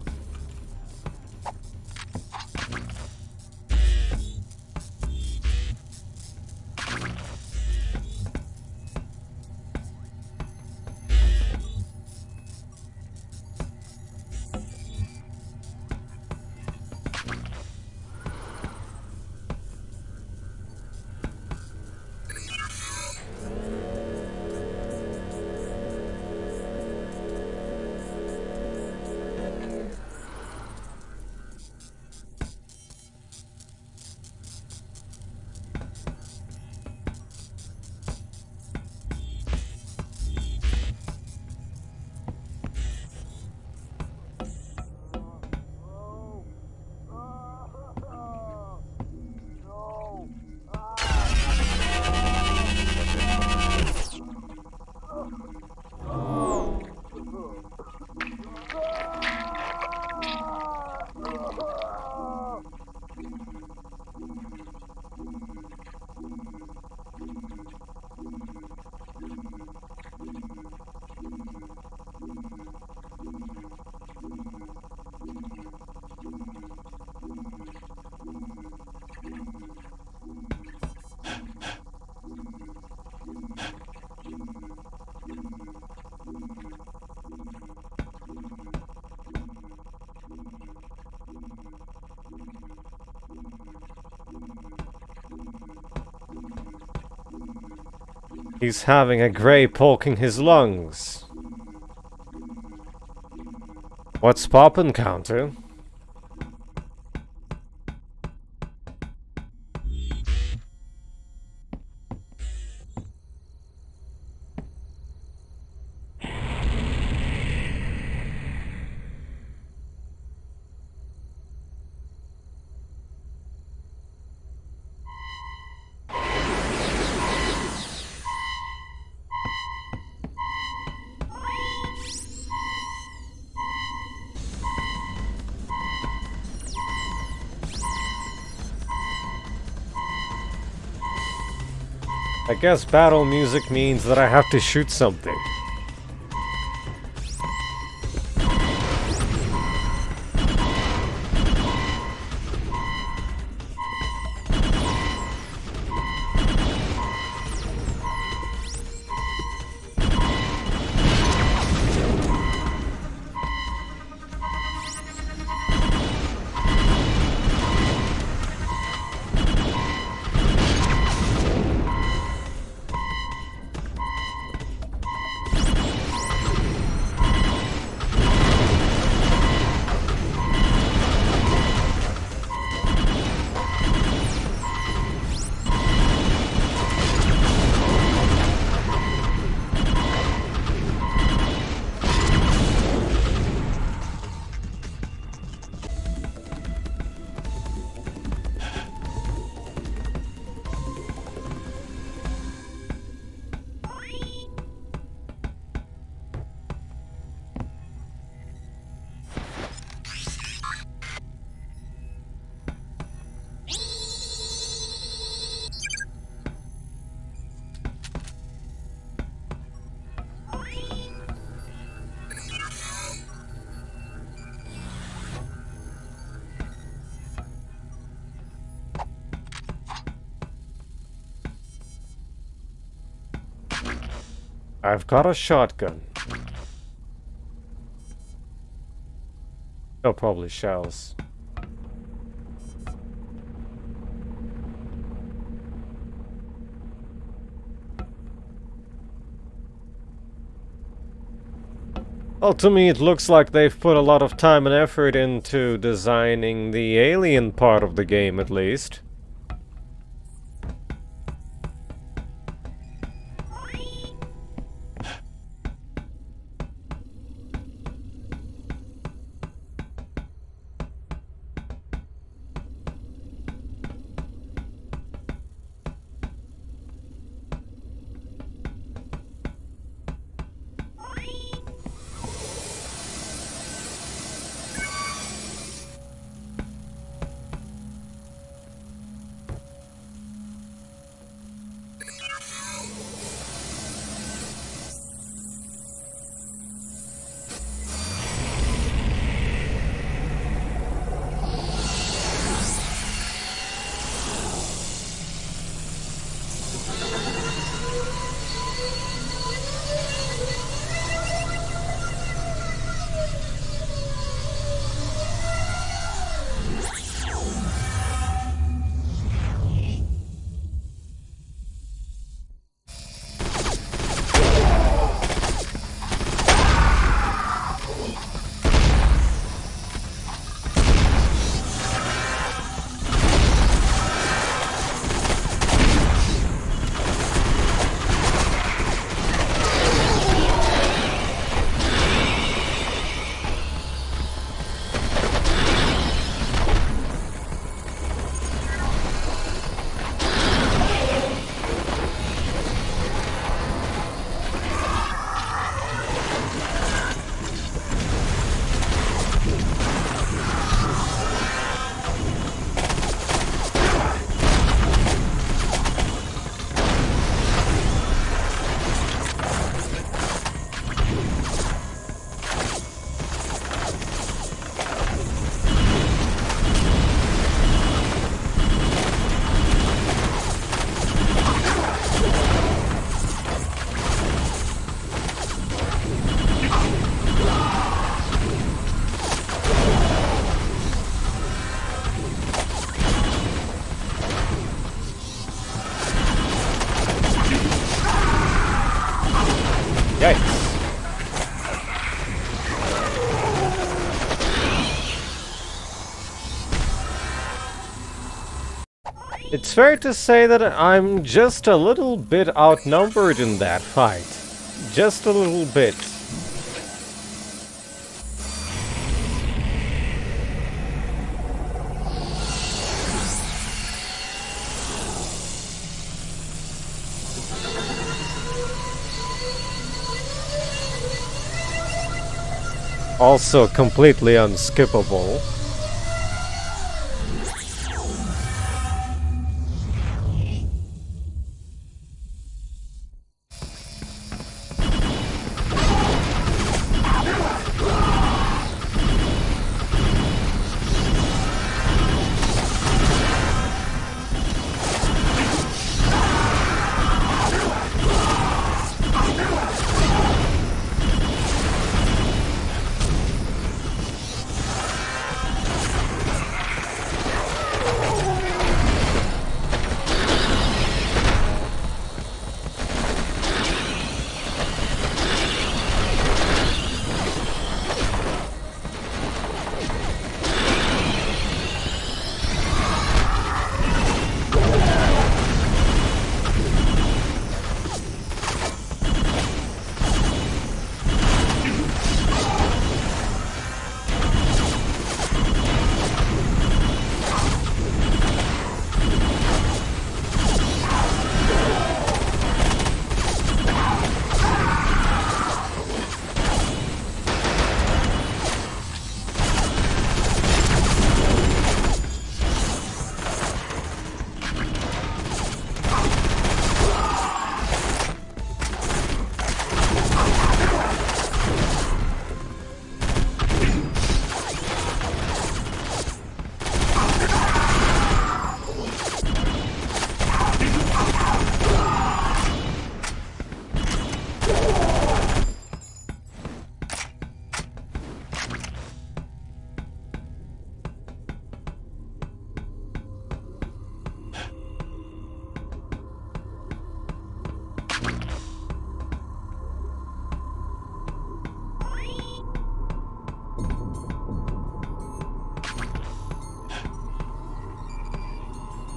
He's having a grey poking his lungs. What's poppin', Counter? I guess battle music means that I have to shoot something. I've got a shotgun. Oh, probably shells. Well, to me it looks like they've put a lot of time and effort into designing the alien part of the game, at least. It's fair to say that I'm just a little bit outnumbered in that fight. Just a little bit. Also completely unskippable.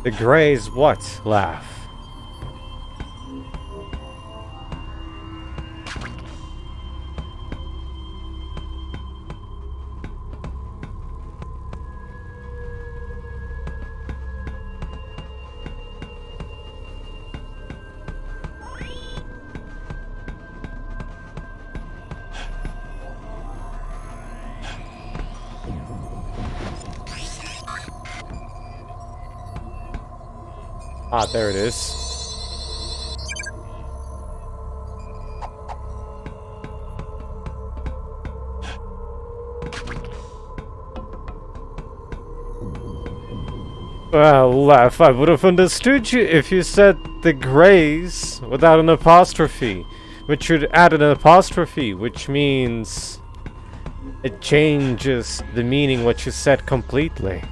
The Grey's what, Laugh? Ah, there it is. Well, Laugh, I would have understood you if you said the Greys without an apostrophe, which should add an apostrophe, which means it changes the meaning what you said completely.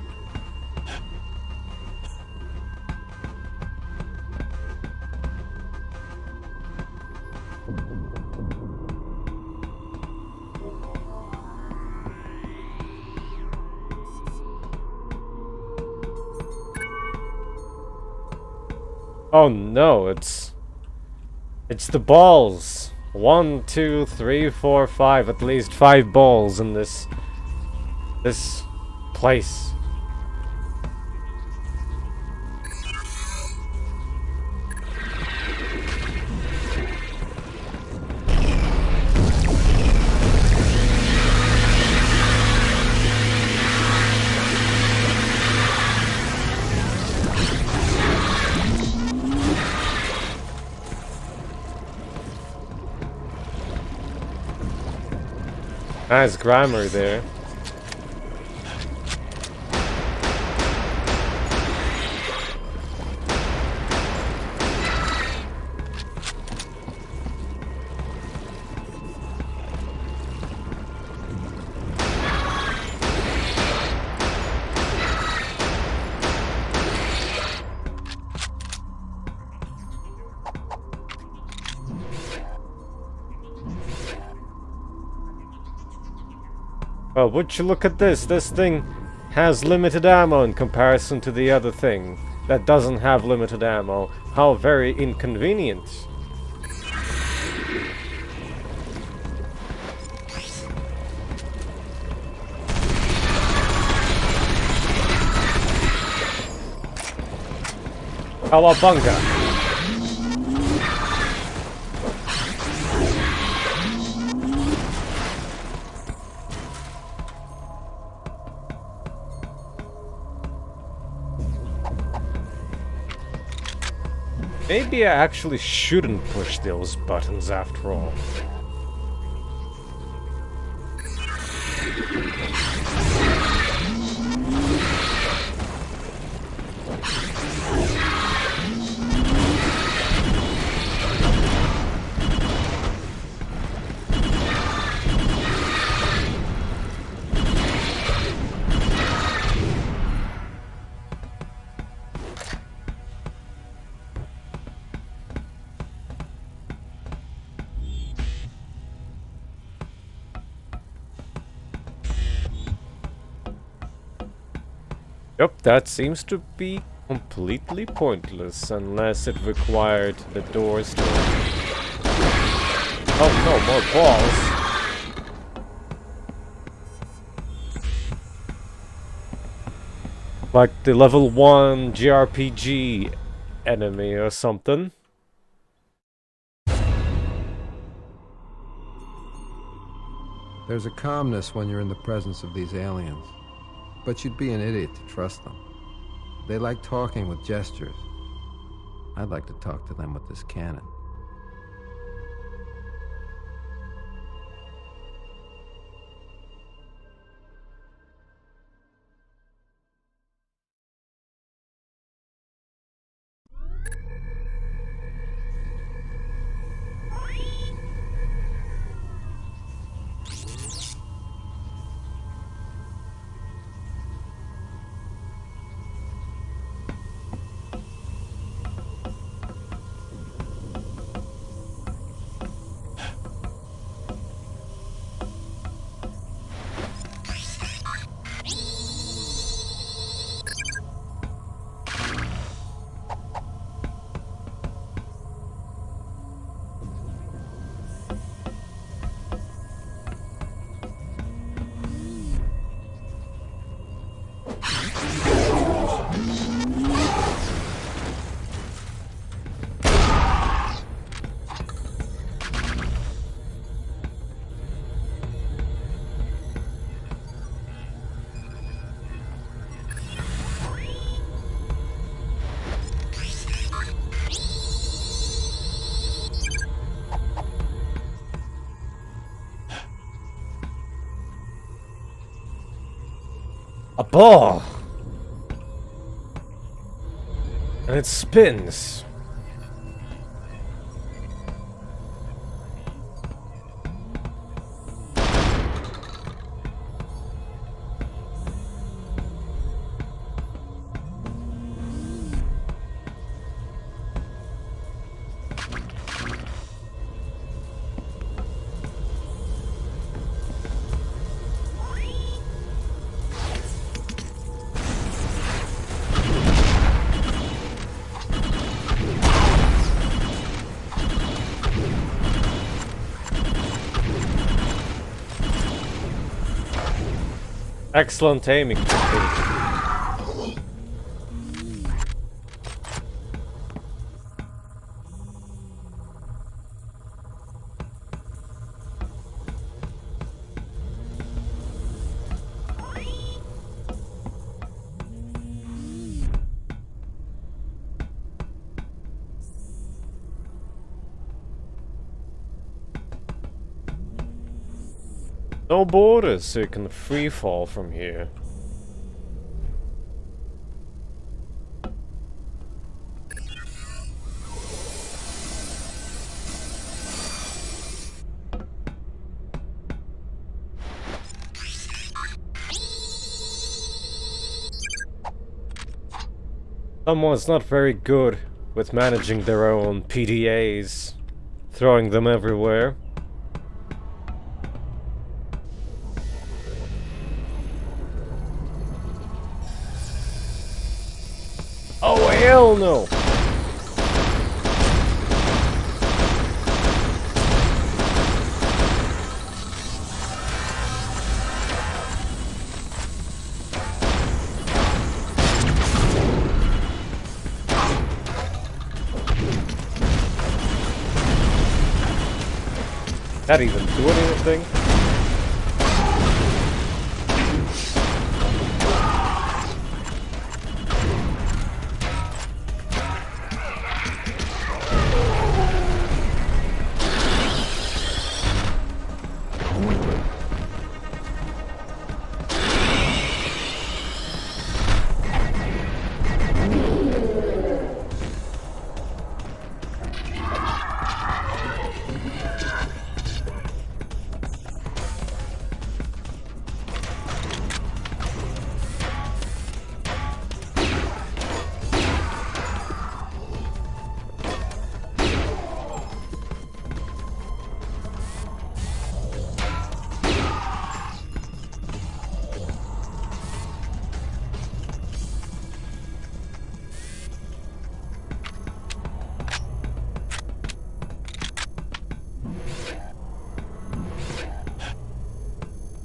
Oh no, it's the balls. 1, 2, 3, 4, 5. At least 5 balls in this place. Nice grammar there. Well, would you look at this? This thing has limited ammo in comparison to the other thing. that doesn't have limited ammo. How very inconvenient. Cowabunga! Maybe I actually shouldn't push those buttons after all. Yep, that seems to be completely pointless unless it required the doors to... Oh no, more balls. Like the level 1 JRPG enemy or something. There's a calmness when you're in the presence of these aliens. But you'd be an idiot to trust them. They like talking with gestures. I'd like to talk to them with this cannon. A ball! And it spins. Excellent aiming technique. No borders, so you can free fall from here. Someone's not very good with managing their own PDAs, throwing them everywhere. Oh wait! Hell no! That even do anything?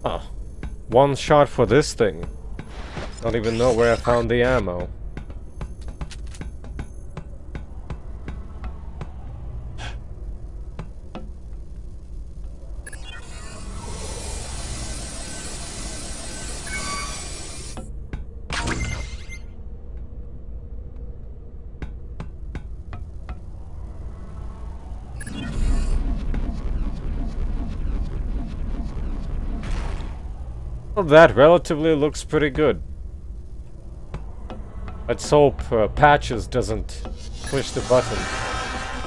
Oh, one shot for this thing. Don't even know where I found the ammo. Well, that relatively looks pretty good. Let's hope Patches doesn't push the button.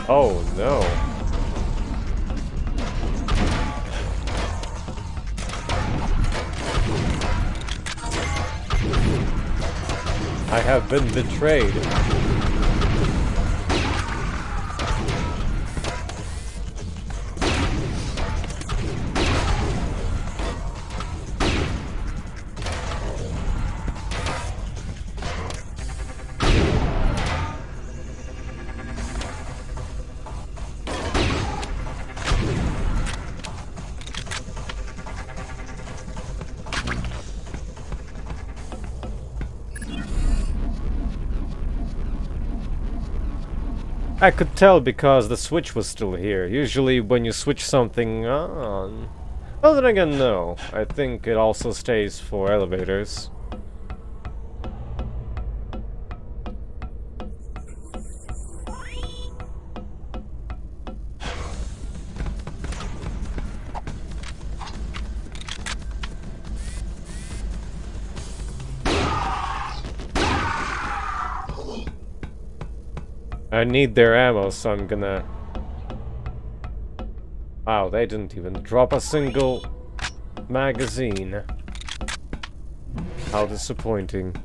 Oh no. I have been betrayed. I could tell because the switch was still here. Usually when you switch something on... Well, then again, no. I think it also stays for elevators. I need their ammo, so I'm gonna... Wow, they didn't even drop a single magazine. How disappointing.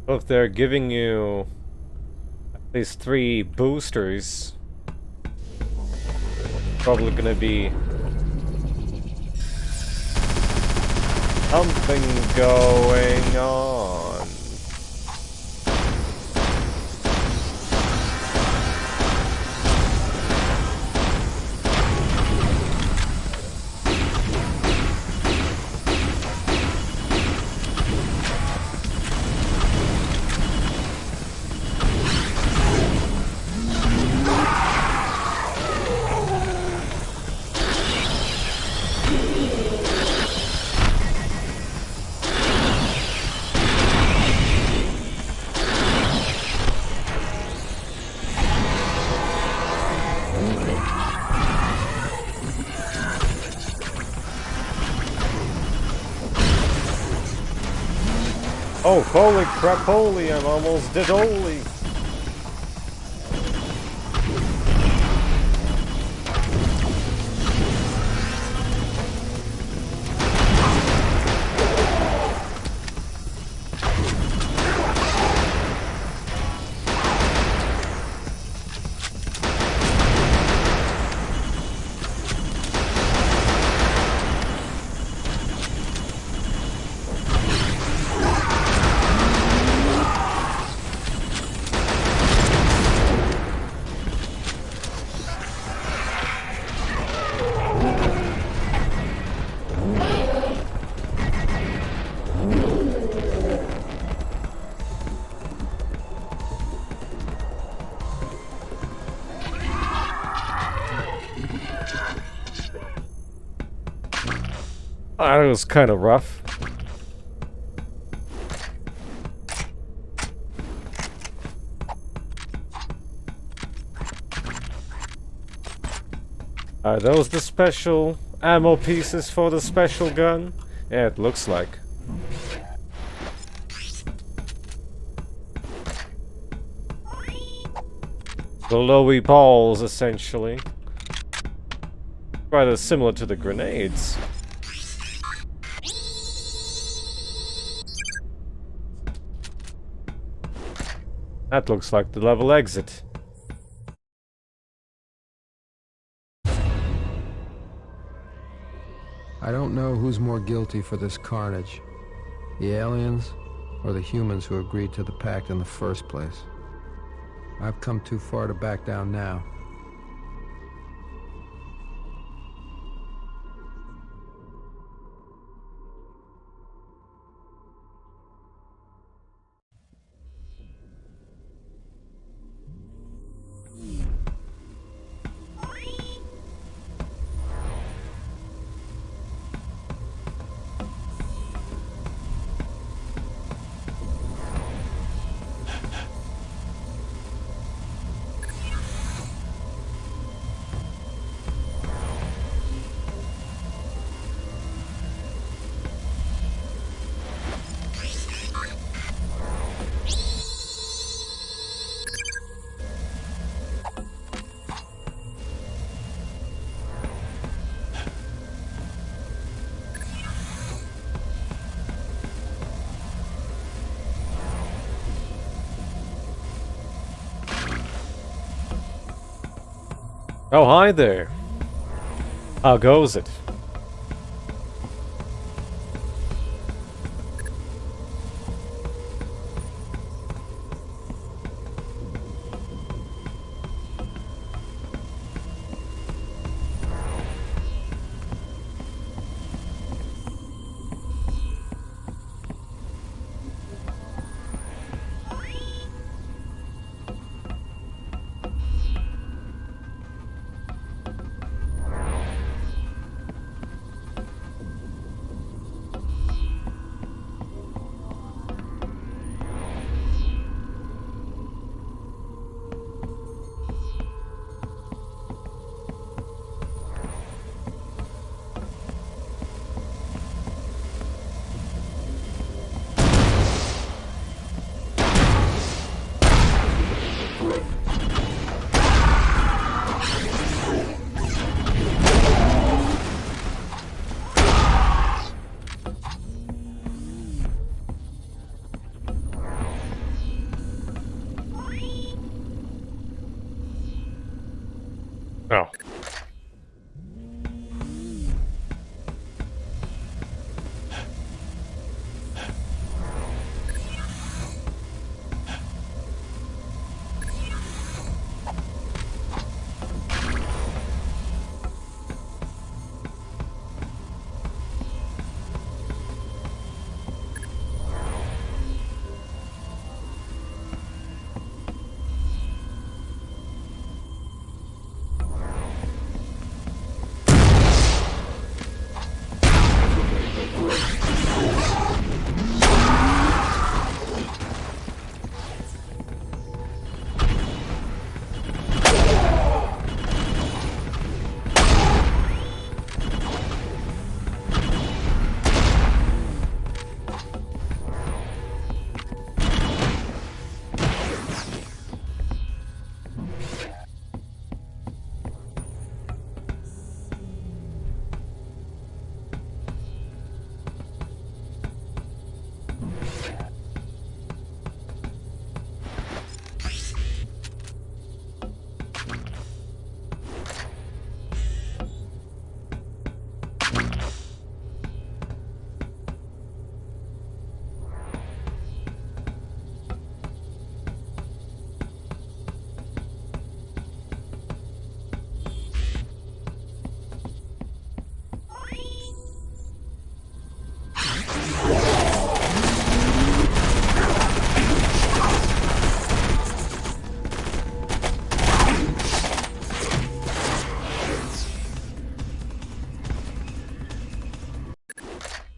If they're giving you at least 3 boosters, probably gonna be something going on. Oh, holy crap, holy, I'm almost dead, holy. That was kind of rough. Are those the special ammo pieces for the special gun? Yeah, it looks like. Glowy balls, essentially. Rather similar to the grenades. That looks like the level exit. I don't know who's more guilty for this carnage. The aliens or the humans who agreed to the pact in the first place. I've come too far to back down now. Oh, hi there. How goes it?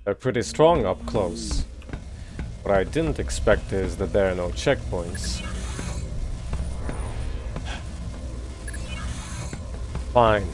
They're pretty strong up close. What I didn't expect is that there are no checkpoints. Fine.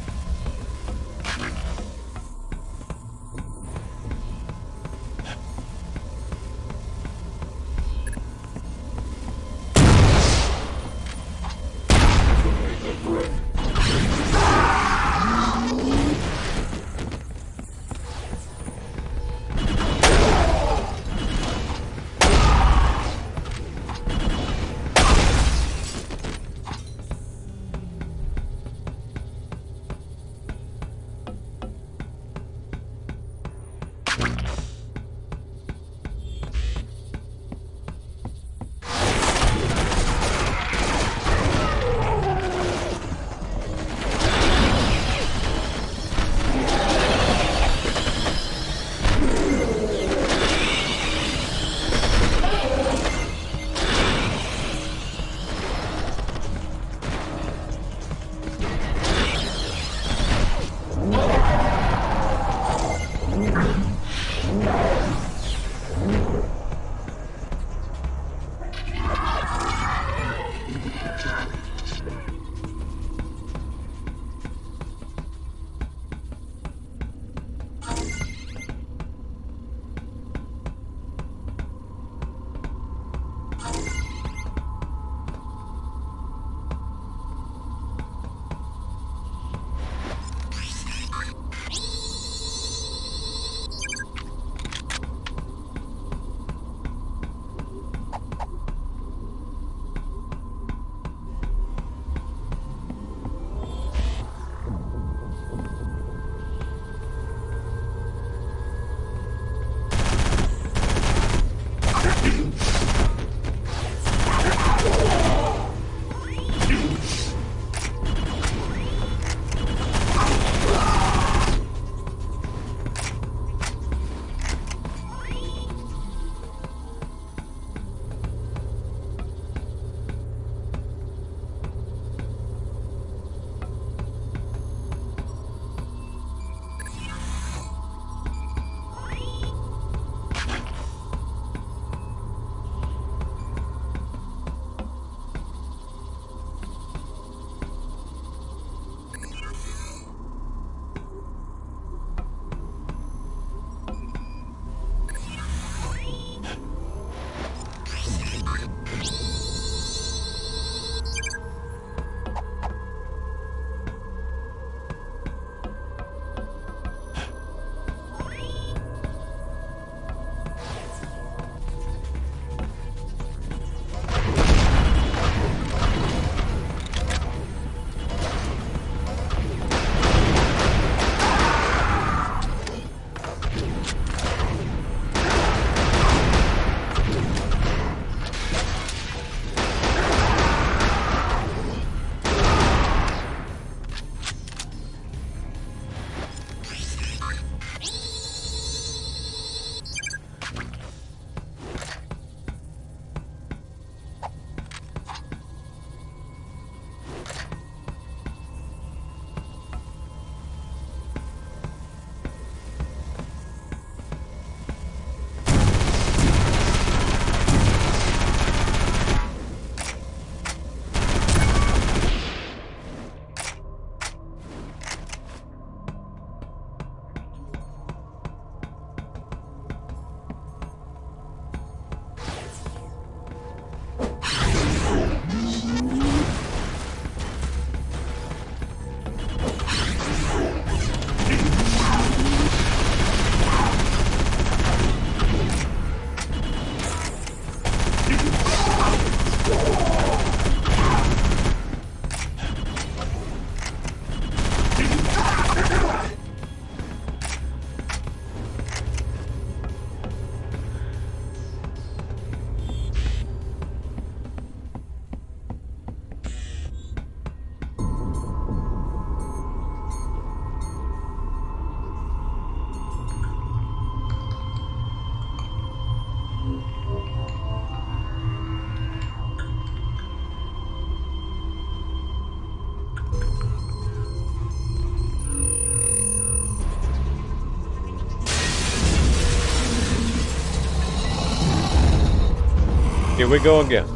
Here we go again.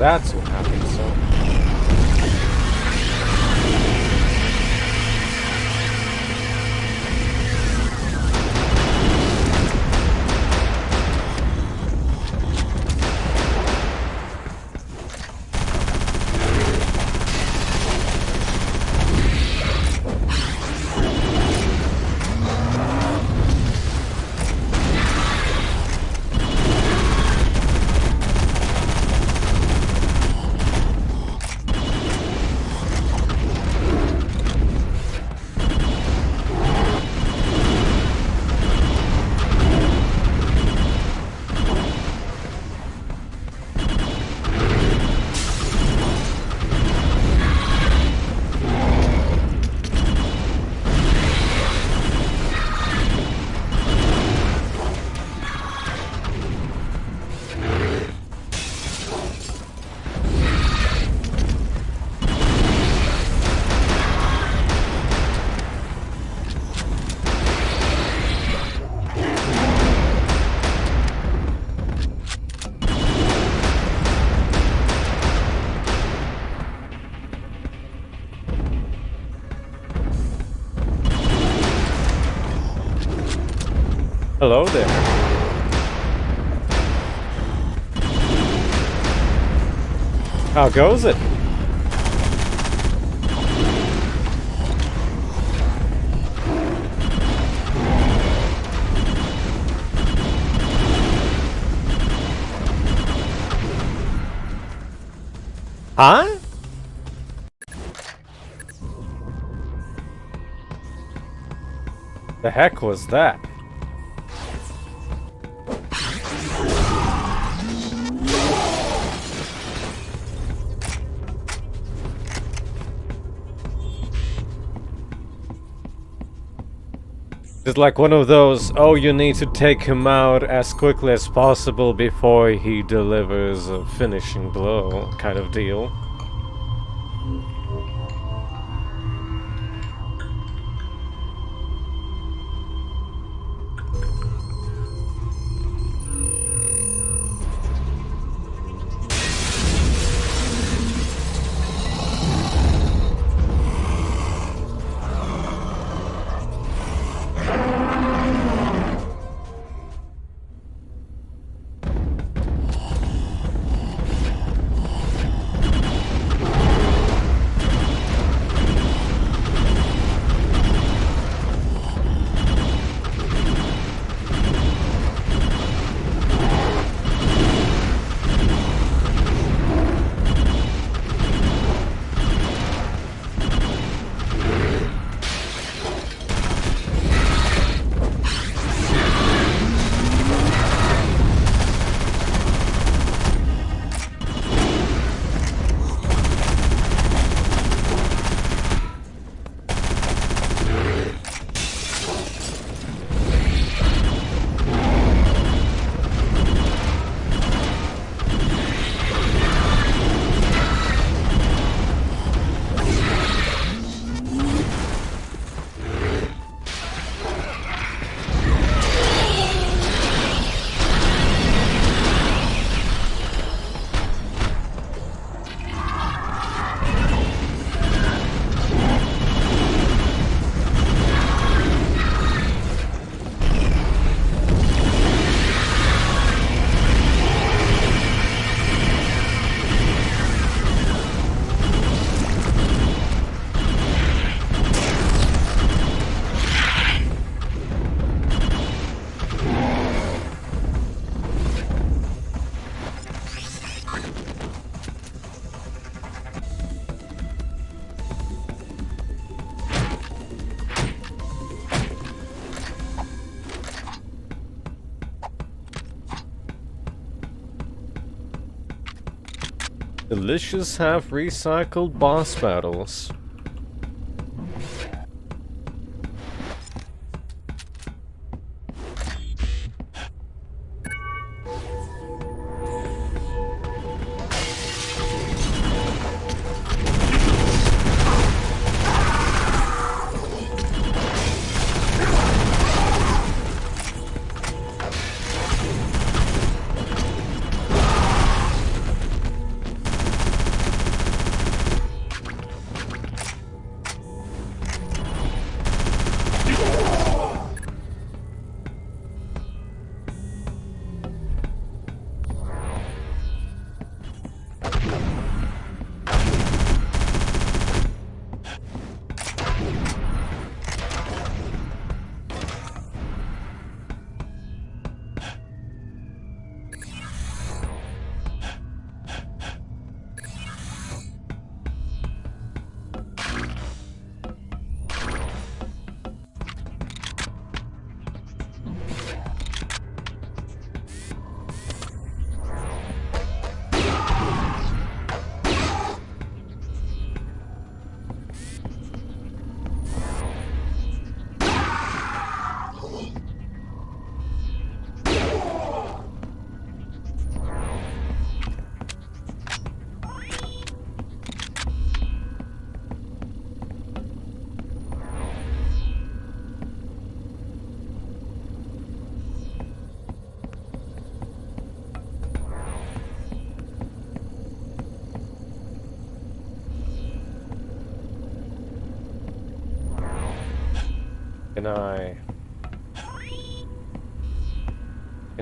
That's what happened, so... Hello there. How goes it? Huh? The heck was that? It's like one of those, oh, you need to take him out as quickly as possible before he delivers a finishing blow kind of deal. Delicious half recycled boss battles.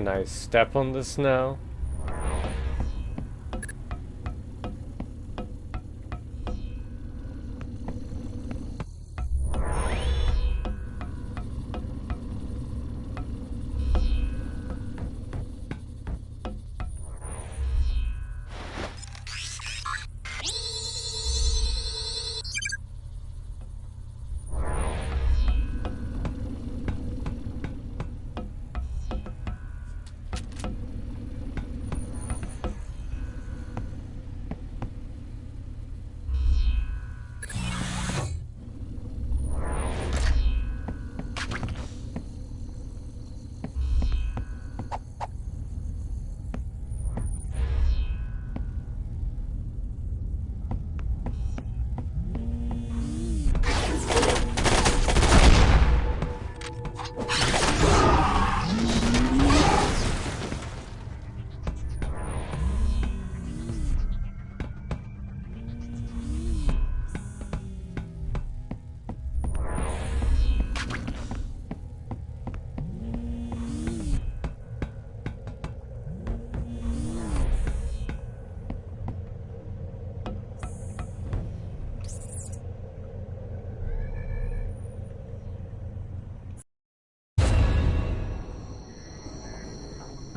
Can I step on this now?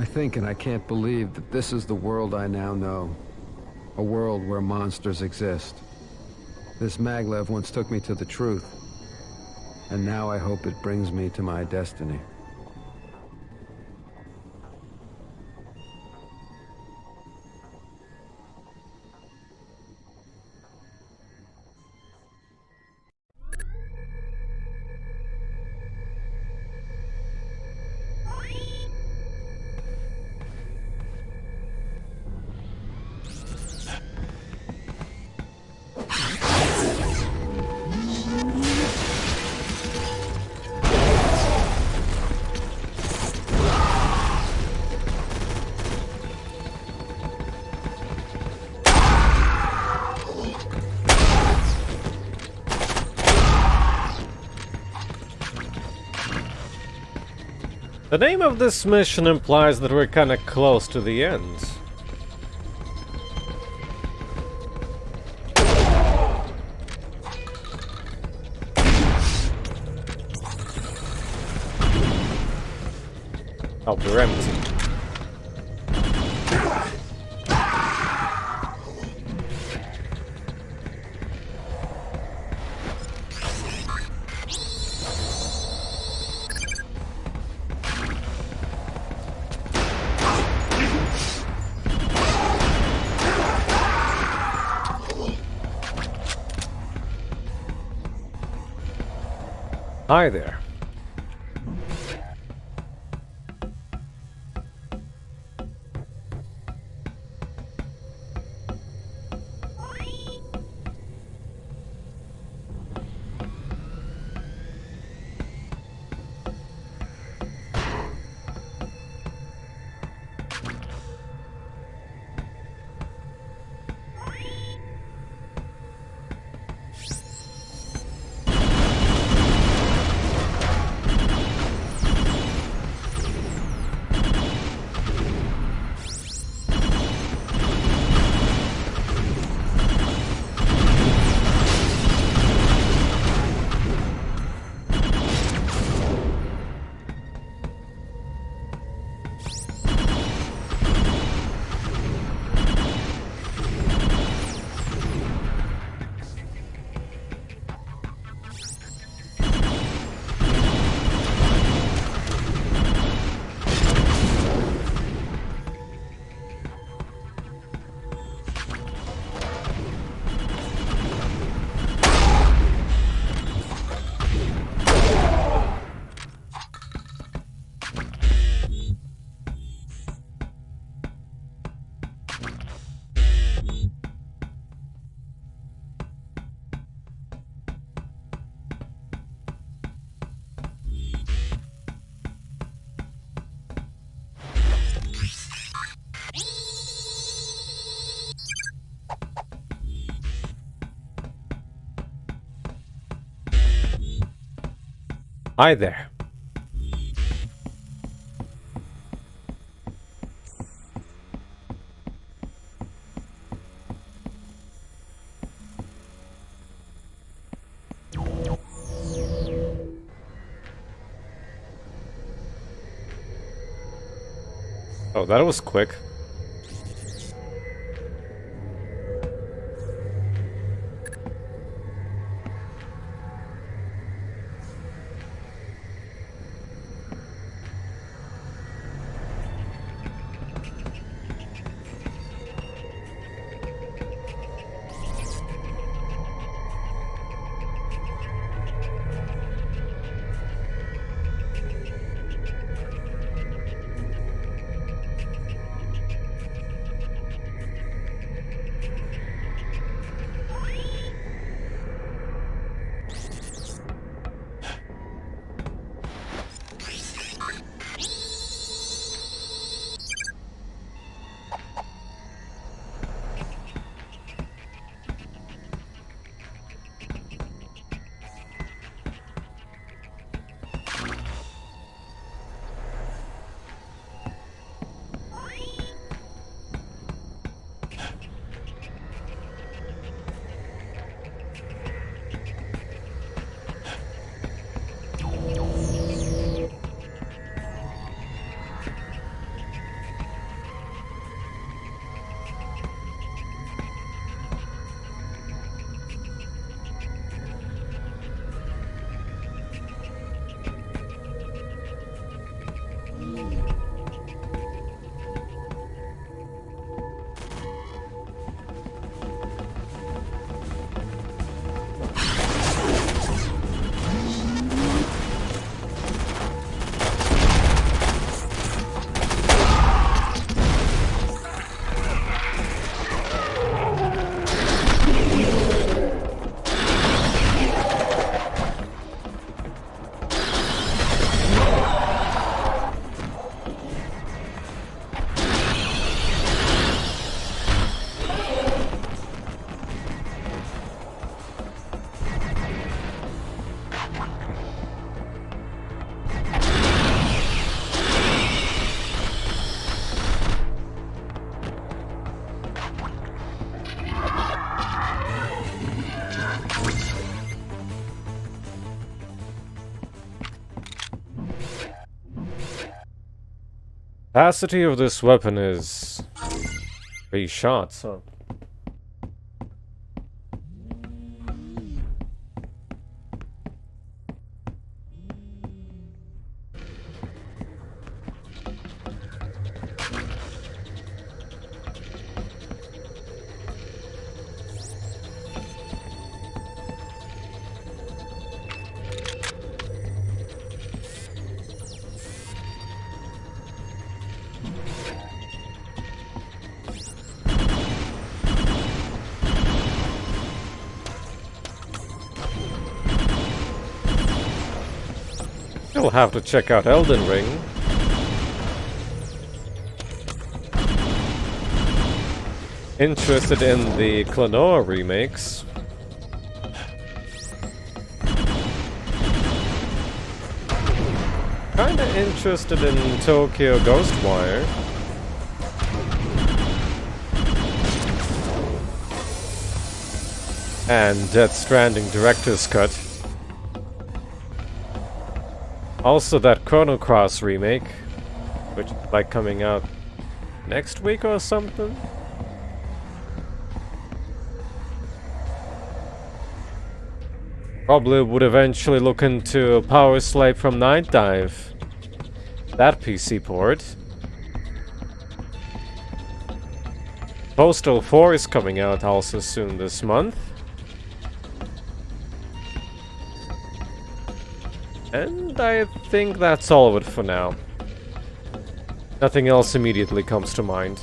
I think and I can't believe that this is the world I now know. A world where monsters exist. This maglev once took me to the truth. And now I hope it brings me to my destiny. The name of this mission implies that we're kinda close to the end. Oh, we're empty. Hi there. Hi there. Oh, that was quick. Capacity of this weapon is 3 shots, huh? still have to check out Elden Ring. Interested in the Klonoa remakes. Kinda interested in Tokyo Ghostwire. And Death Stranding Director's Cut. Also that Chrono Cross remake, which is like coming out next week or something. Probably would eventually look into Power Slave from Night Dive. That PC port. Postal 4 is coming out also soon this month. And I think that's all of it for now. Nothing else immediately comes to mind.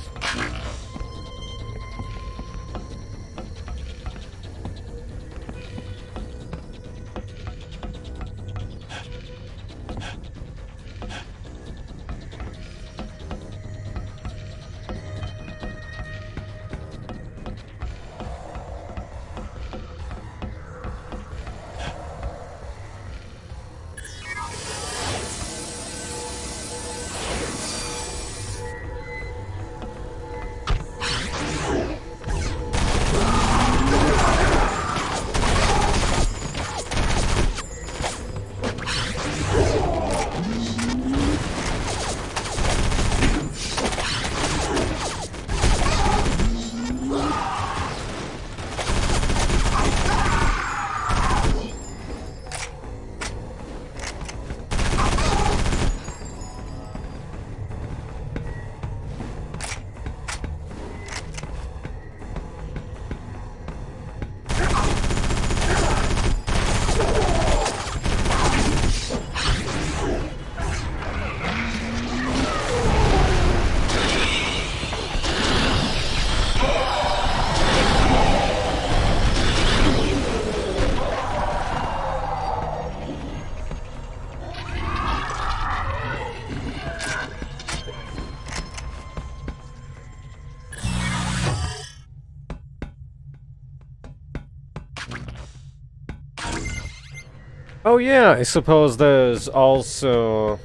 Oh yeah, I suppose there's also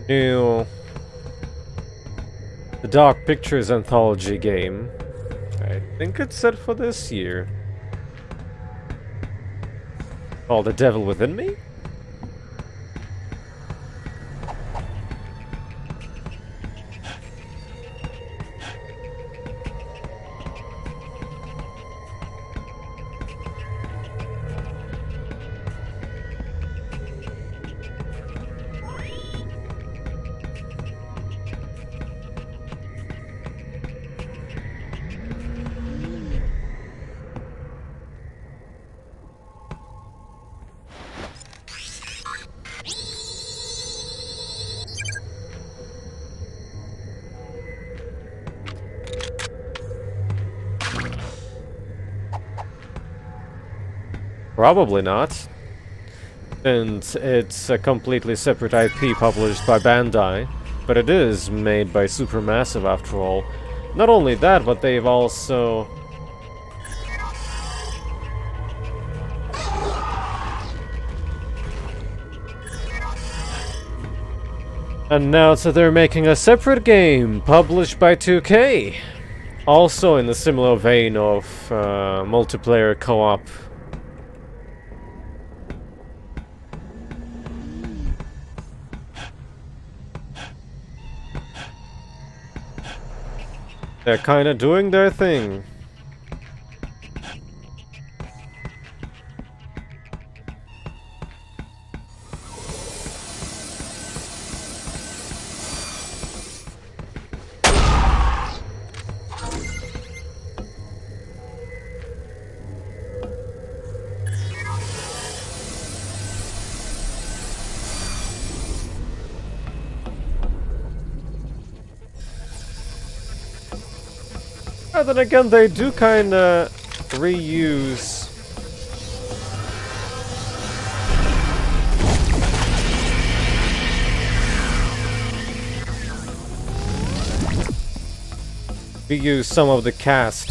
new The Dark Pictures anthology game. I think it's set for this year. Called The Devil Within Me? Probably not. And it's a completely separate IP published by Bandai, but it is made by Supermassive after all. Not only that, but they've also... announced that they're making a separate game published by 2K. Also in the similar vein of multiplayer co-op. They're kinda doing their thing. But then again, they do kinda reuse We use some of the cast.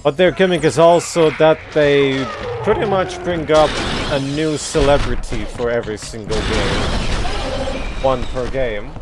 But their gimmick is also that they pretty much bring up a new celebrity for every single game. One per game.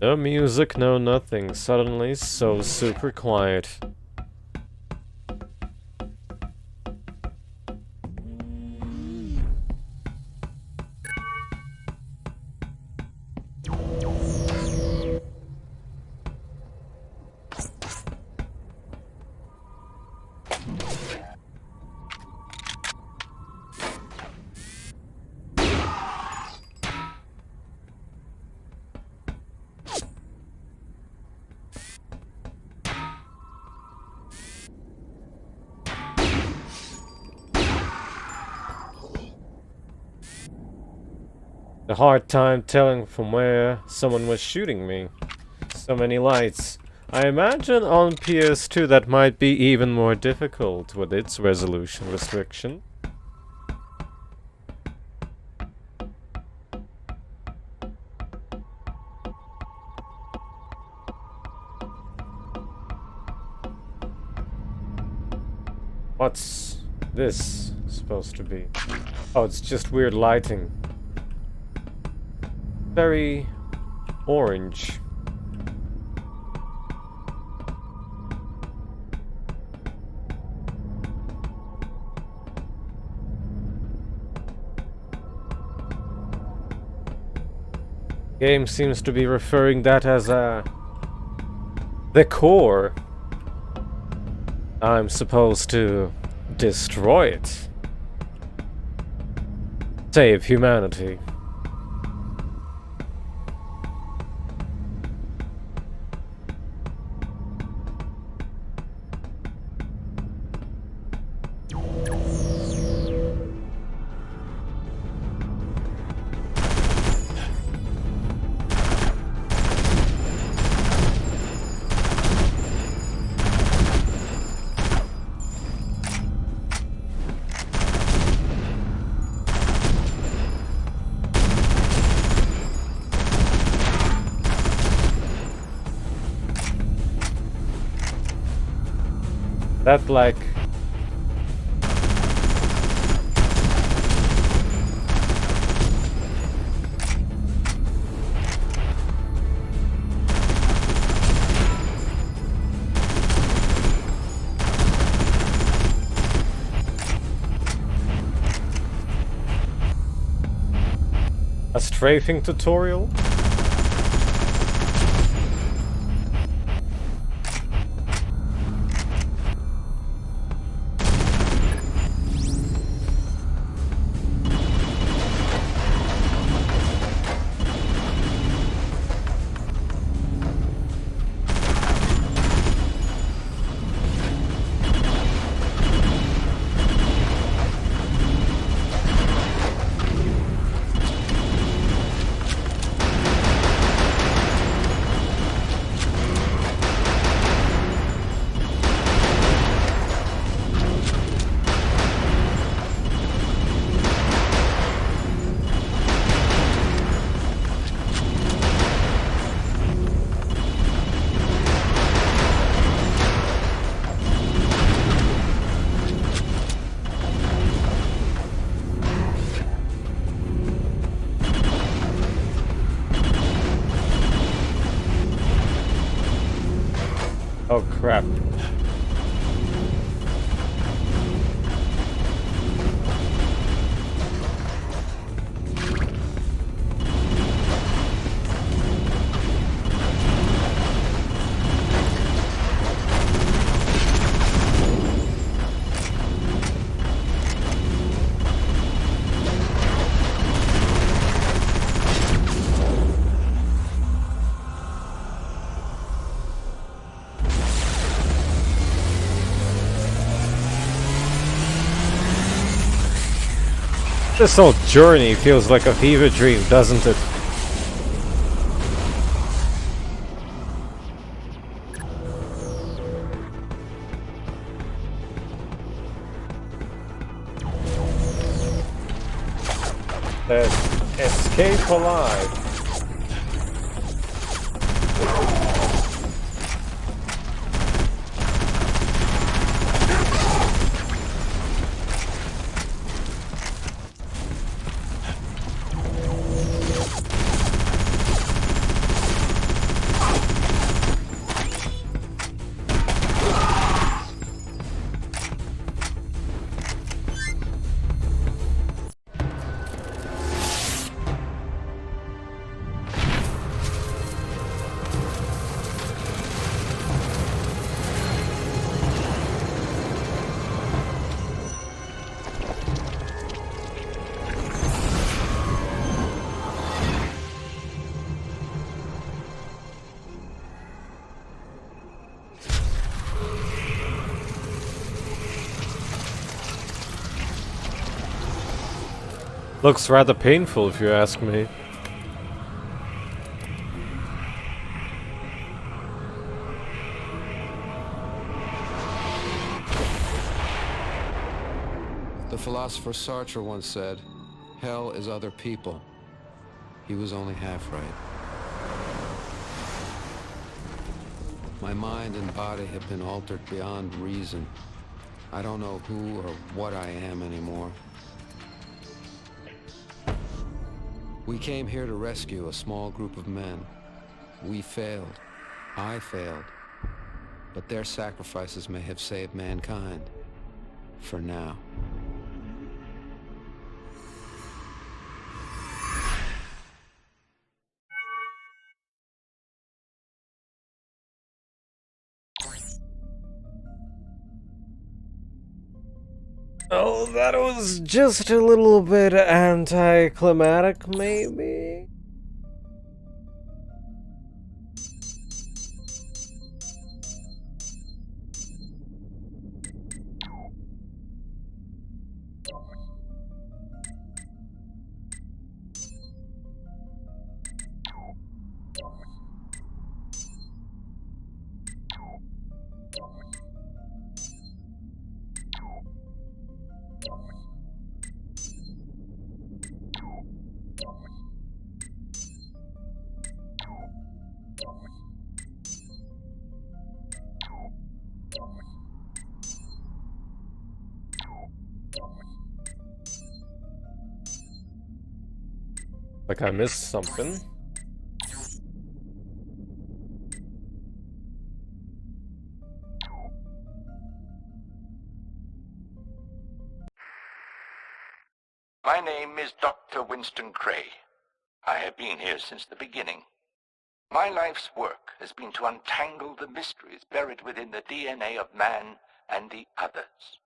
No music, no nothing. Suddenly so super quiet. A hard time telling from where someone was shooting me. So many lights. I imagine on PS2 that might be even more difficult with its resolution restriction. What's this supposed to be? Oh, it's just weird lighting. Very orange. Game seems to be referring that as the core. I'm supposed to destroy it. Save humanity. That like A strafing tutorial? Oh crap. This whole journey feels like a fever dream, doesn't it? Escape alive. Looks rather painful if you ask me. The philosopher Sartre once said, "Hell is other people." He was only half right. My mind and body have been altered beyond reason. I don't know who or what I am anymore. We came here to rescue a small group of men. We failed. I failed. But their sacrifices may have saved mankind. For now. Oh, that was just a little bit anticlimactic, maybe? Like I missed something. My name is Dr. Winston Cray. I have been here since the beginning. My life's work has been to untangle the mysteries buried within the DNA of man and the others.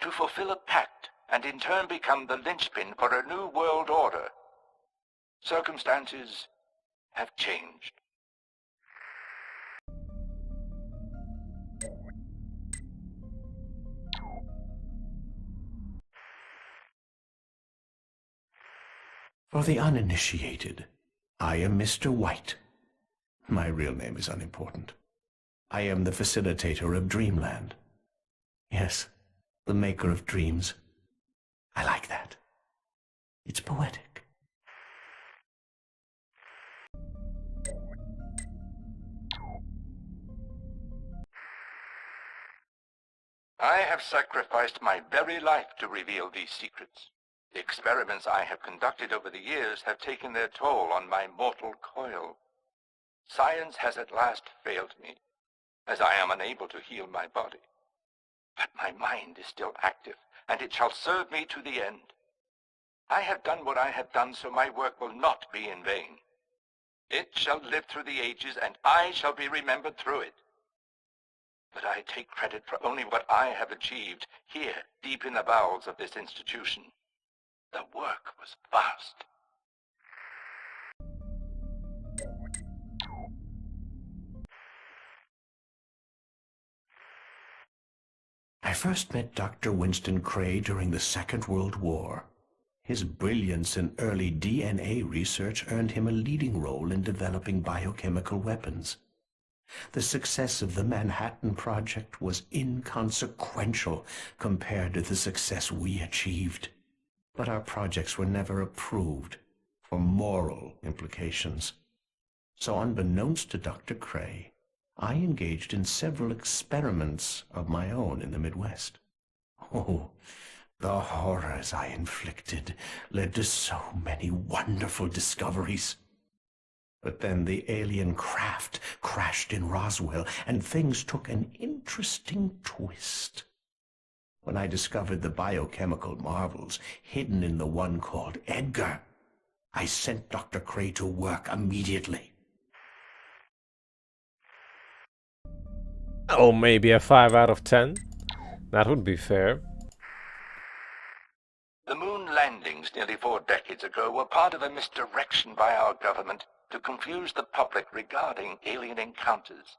To fulfill a pact and in turn become the linchpin for a new world order. Circumstances have changed. For the uninitiated, I am Mr. White. My real name is unimportant. I am the facilitator of Dreamland. Yes, the maker of dreams. I like that. It's poetic. I have sacrificed my very life to reveal these secrets. The experiments I have conducted over the years have taken their toll on my mortal coil. Science has at last failed me, as I am unable to heal my body. But my mind is still active, and it shall serve me to the end. I have done what I have done, so my work will not be in vain. It shall live through the ages, and I shall be remembered through it. But I take credit for only what I have achieved here, deep in the bowels of this institution. The work was vast. I first met Dr. Winston Cray during the Second World War. His brilliance in early DNA research earned him a leading role in developing biochemical weapons. The success of the Manhattan Project was inconsequential compared to the success we achieved. But our projects were never approved for moral implications. So unbeknownst to Dr. Cray, I engaged in several experiments of my own in the Midwest. Oh, the horrors I inflicted led to so many wonderful discoveries. But then the alien craft crashed in Roswell, and things took an interesting twist. When I discovered the biochemical marvels hidden in the one called Edgar, I sent Dr. Cray to work immediately. Oh, maybe a 5 out of 10? That would be fair. The moon landings nearly 4 decades ago were part of a misdirection by our government to confuse the public regarding alien encounters.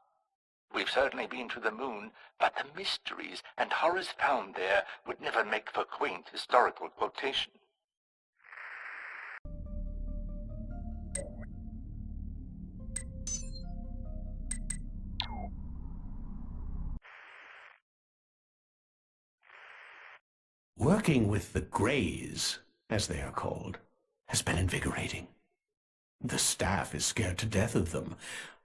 We've certainly been to the moon, but the mysteries and horrors found there would never make for quaint historical quotation. Working with the Greys, as they are called, has been invigorating. The staff is scared to death of them,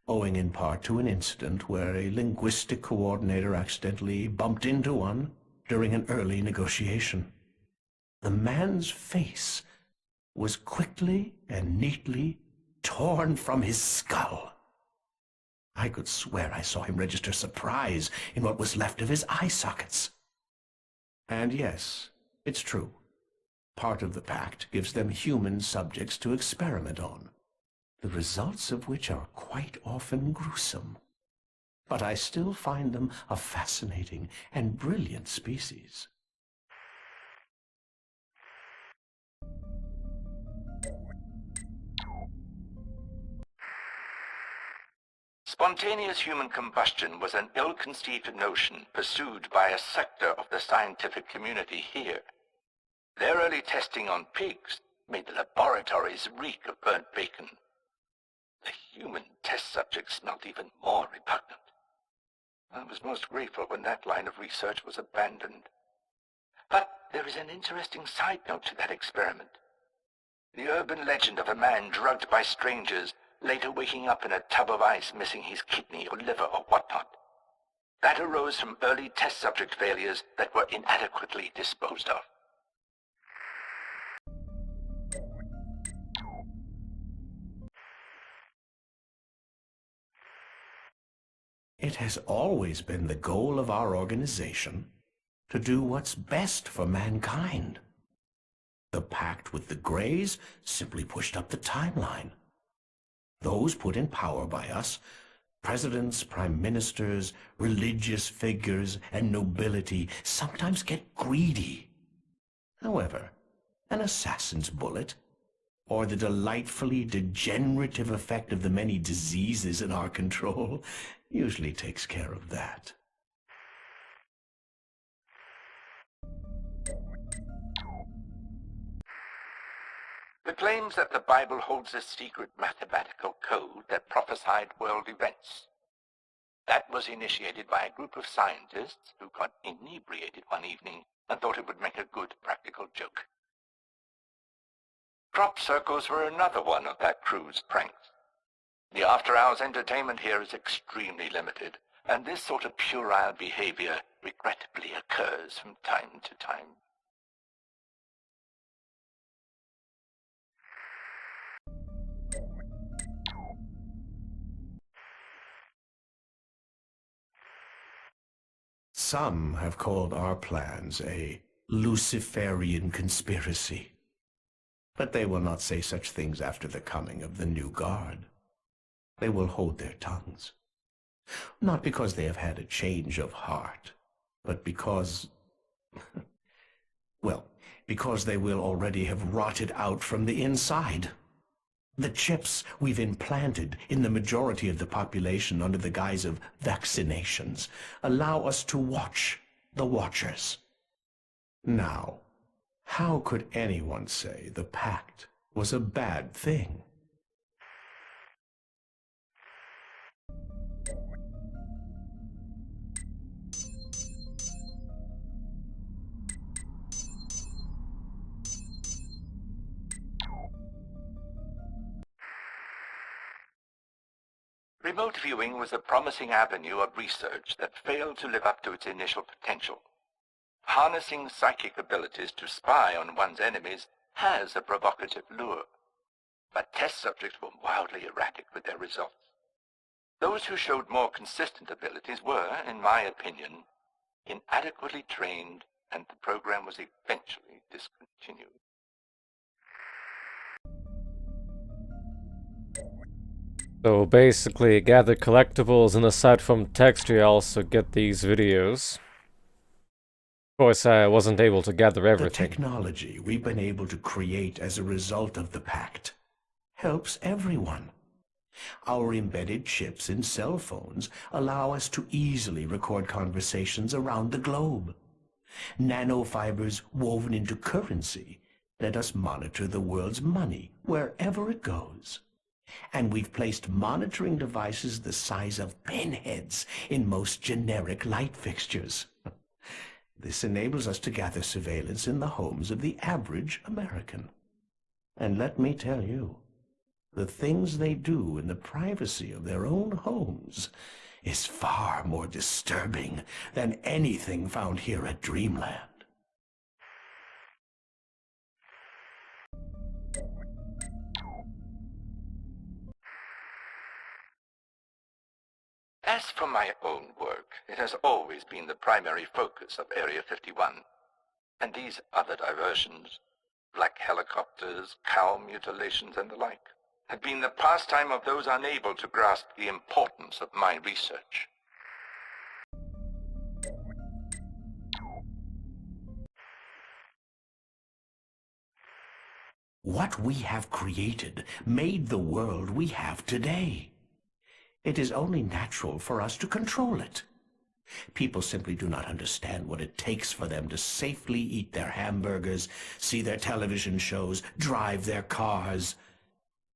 owing in part to an incident where a linguistic coordinator accidentally bumped into one during an early negotiation. The man's face was quickly and neatly torn from his skull. I could swear I saw him register surprise in what was left of his eye sockets. And yes, it's true. Part of the pact gives them human subjects to experiment on, the results of which are quite often gruesome. But I still find them a fascinating and brilliant species. Spontaneous human combustion was an ill-conceived notion pursued by a sector of the scientific community here. Their early testing on pigs made the laboratories reek of burnt bacon. The human test subjects smelled even more repugnant. I was most grateful when that line of research was abandoned. But there is an interesting side note to that experiment. The urban legend of a man drugged by strangers, later waking up in a tub of ice missing his kidney or liver or whatnot. That arose from early test subject failures that were inadequately disposed of. It has always been the goal of our organization to do what's best for mankind. The pact with the Greys simply pushed up the timeline. Those put in power by us, presidents, prime ministers, religious figures, and nobility, sometimes get greedy. However, an assassin's bullet, or the delightfully degenerative effect of the many diseases in our control, usually takes care of that. The claims that the Bible holds a secret mathematical code that prophesied world events. That was initiated by a group of scientists who got inebriated one evening and thought it would make a good practical joke. Crop circles were another one of that crew's pranks. The after-hours entertainment here is extremely limited, and this sort of puerile behavior regrettably occurs from time to time. Some have called our plans a Luciferian conspiracy. But they will not say such things after the coming of the new guard. They will hold their tongues. Not because they have had a change of heart, but because... well, because they will already have rotted out from the inside. The chips we've implanted in the majority of the population under the guise of vaccinations allow us to watch the watchers. Now, how could anyone say the pact was a bad thing? Remote viewing was a promising avenue of research that failed to live up to its initial potential. Harnessing psychic abilities to spy on one's enemies has a provocative lure, but test subjects were wildly erratic with their results. Those who showed more consistent abilities were, in my opinion, inadequately trained, and the program was eventually discontinued. So basically, gather collectibles, and aside from text, you also get these videos. Of course, I wasn't able to gather everything. The technology we've been able to create as a result of the pact helps everyone. Our embedded chips in cell phones allow us to easily record conversations around the globe. Nanofibers woven into currency let us monitor the world's money wherever it goes. And we've placed monitoring devices the size of pinheads in most generic light fixtures. This enables us to gather surveillance in the homes of the average American. And let me tell you, the things they do in the privacy of their own homes is far more disturbing than anything found here at Dreamland. As for my own work, it has always been the primary focus of Area 51. And these other diversions, black helicopters, cow mutilations, and the like, have been the pastime of those unable to grasp the importance of my research. What we have created made the world we have today. It is only natural for us to control it. People simply do not understand what it takes for them to safely eat their hamburgers, see their television shows, drive their cars.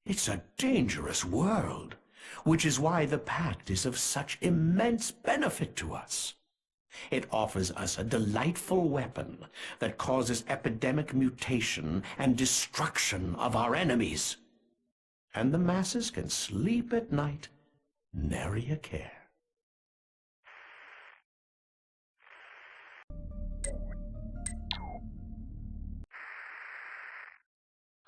It's a dangerous world, which is why the pact is of such immense benefit to us. It offers us a delightful weapon that causes epidemic mutation and destruction of our enemies. And the masses can sleep at night, nary a care.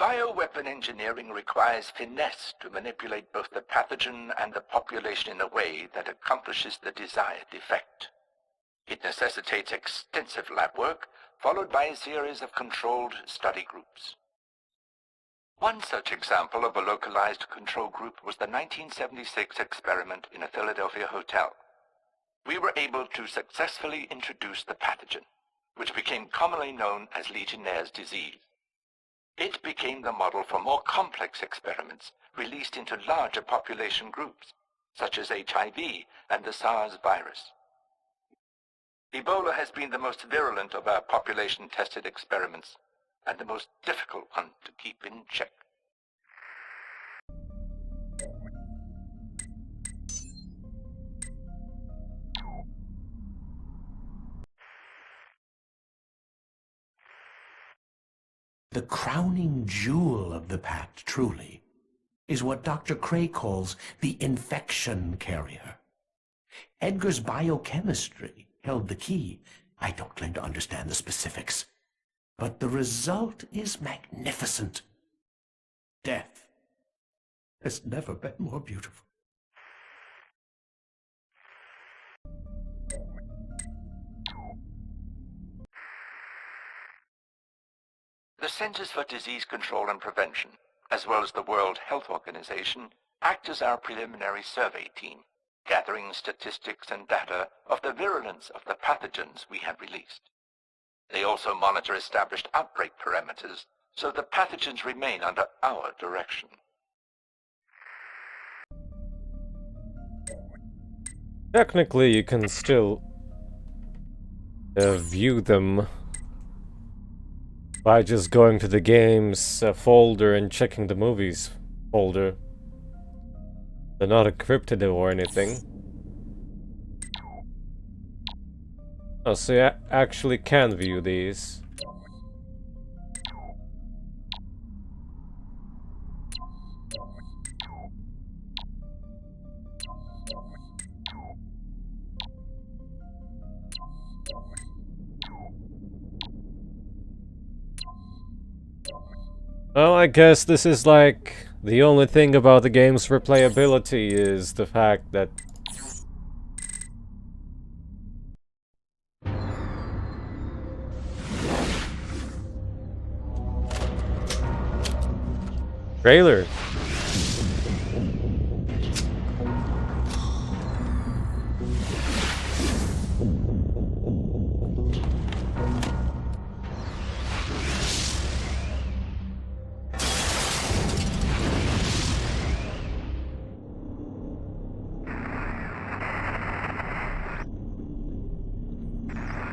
Bioweapon engineering requires finesse to manipulate both the pathogen and the population in a way that accomplishes the desired effect. It necessitates extensive lab work, followed by a series of controlled study groups. One such example of a localized control group was the 1976 experiment in a Philadelphia hotel. We were able to successfully introduce the pathogen, which became commonly known as Legionnaire's disease. It became the model for more complex experiments released into larger population groups, such as HIV and the SARS virus. Ebola has been the most virulent of our population-tested experiments, and the most difficult one to keep in check. The crowning jewel of the pact, truly, is what Dr. Cray calls the infection carrier. Edgar's biochemistry held the key. I don't claim to understand the specifics, but the result is magnificent. Death has never been more beautiful. The Centers for Disease Control and Prevention, as well as the World Health Organization, act as our preliminary survey team, gathering statistics and data of the virulence of the pathogens we have released. They also monitor established outbreak parameters, so the pathogens remain under our direction. Technically, you can still view them by just going to the games folder and checking the movies folder. They're not encrypted or anything. Oh, so you actually can view these. Well, I guess this is like the only thing about the game's replayability is the fact that trailer.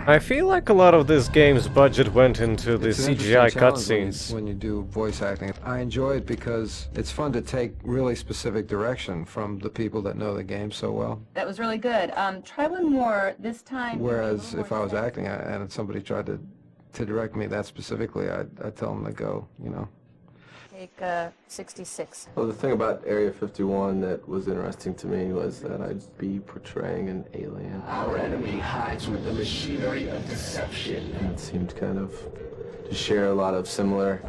I feel like a lot of this game's budget went into the CGI cutscenes. When you do voice acting, I enjoy it because it's fun to take really specific direction from the people that know the game so well. That was really good. Try one more this time. Whereas if I was acting and somebody tried to direct me that specifically, I'd tell them to go, you know. Take 66. Well, the thing about Area 51 that was interesting to me was that I'd be portraying an alien. Our enemy hides with the machinery of deception. And it seemed kind of to share a lot of similar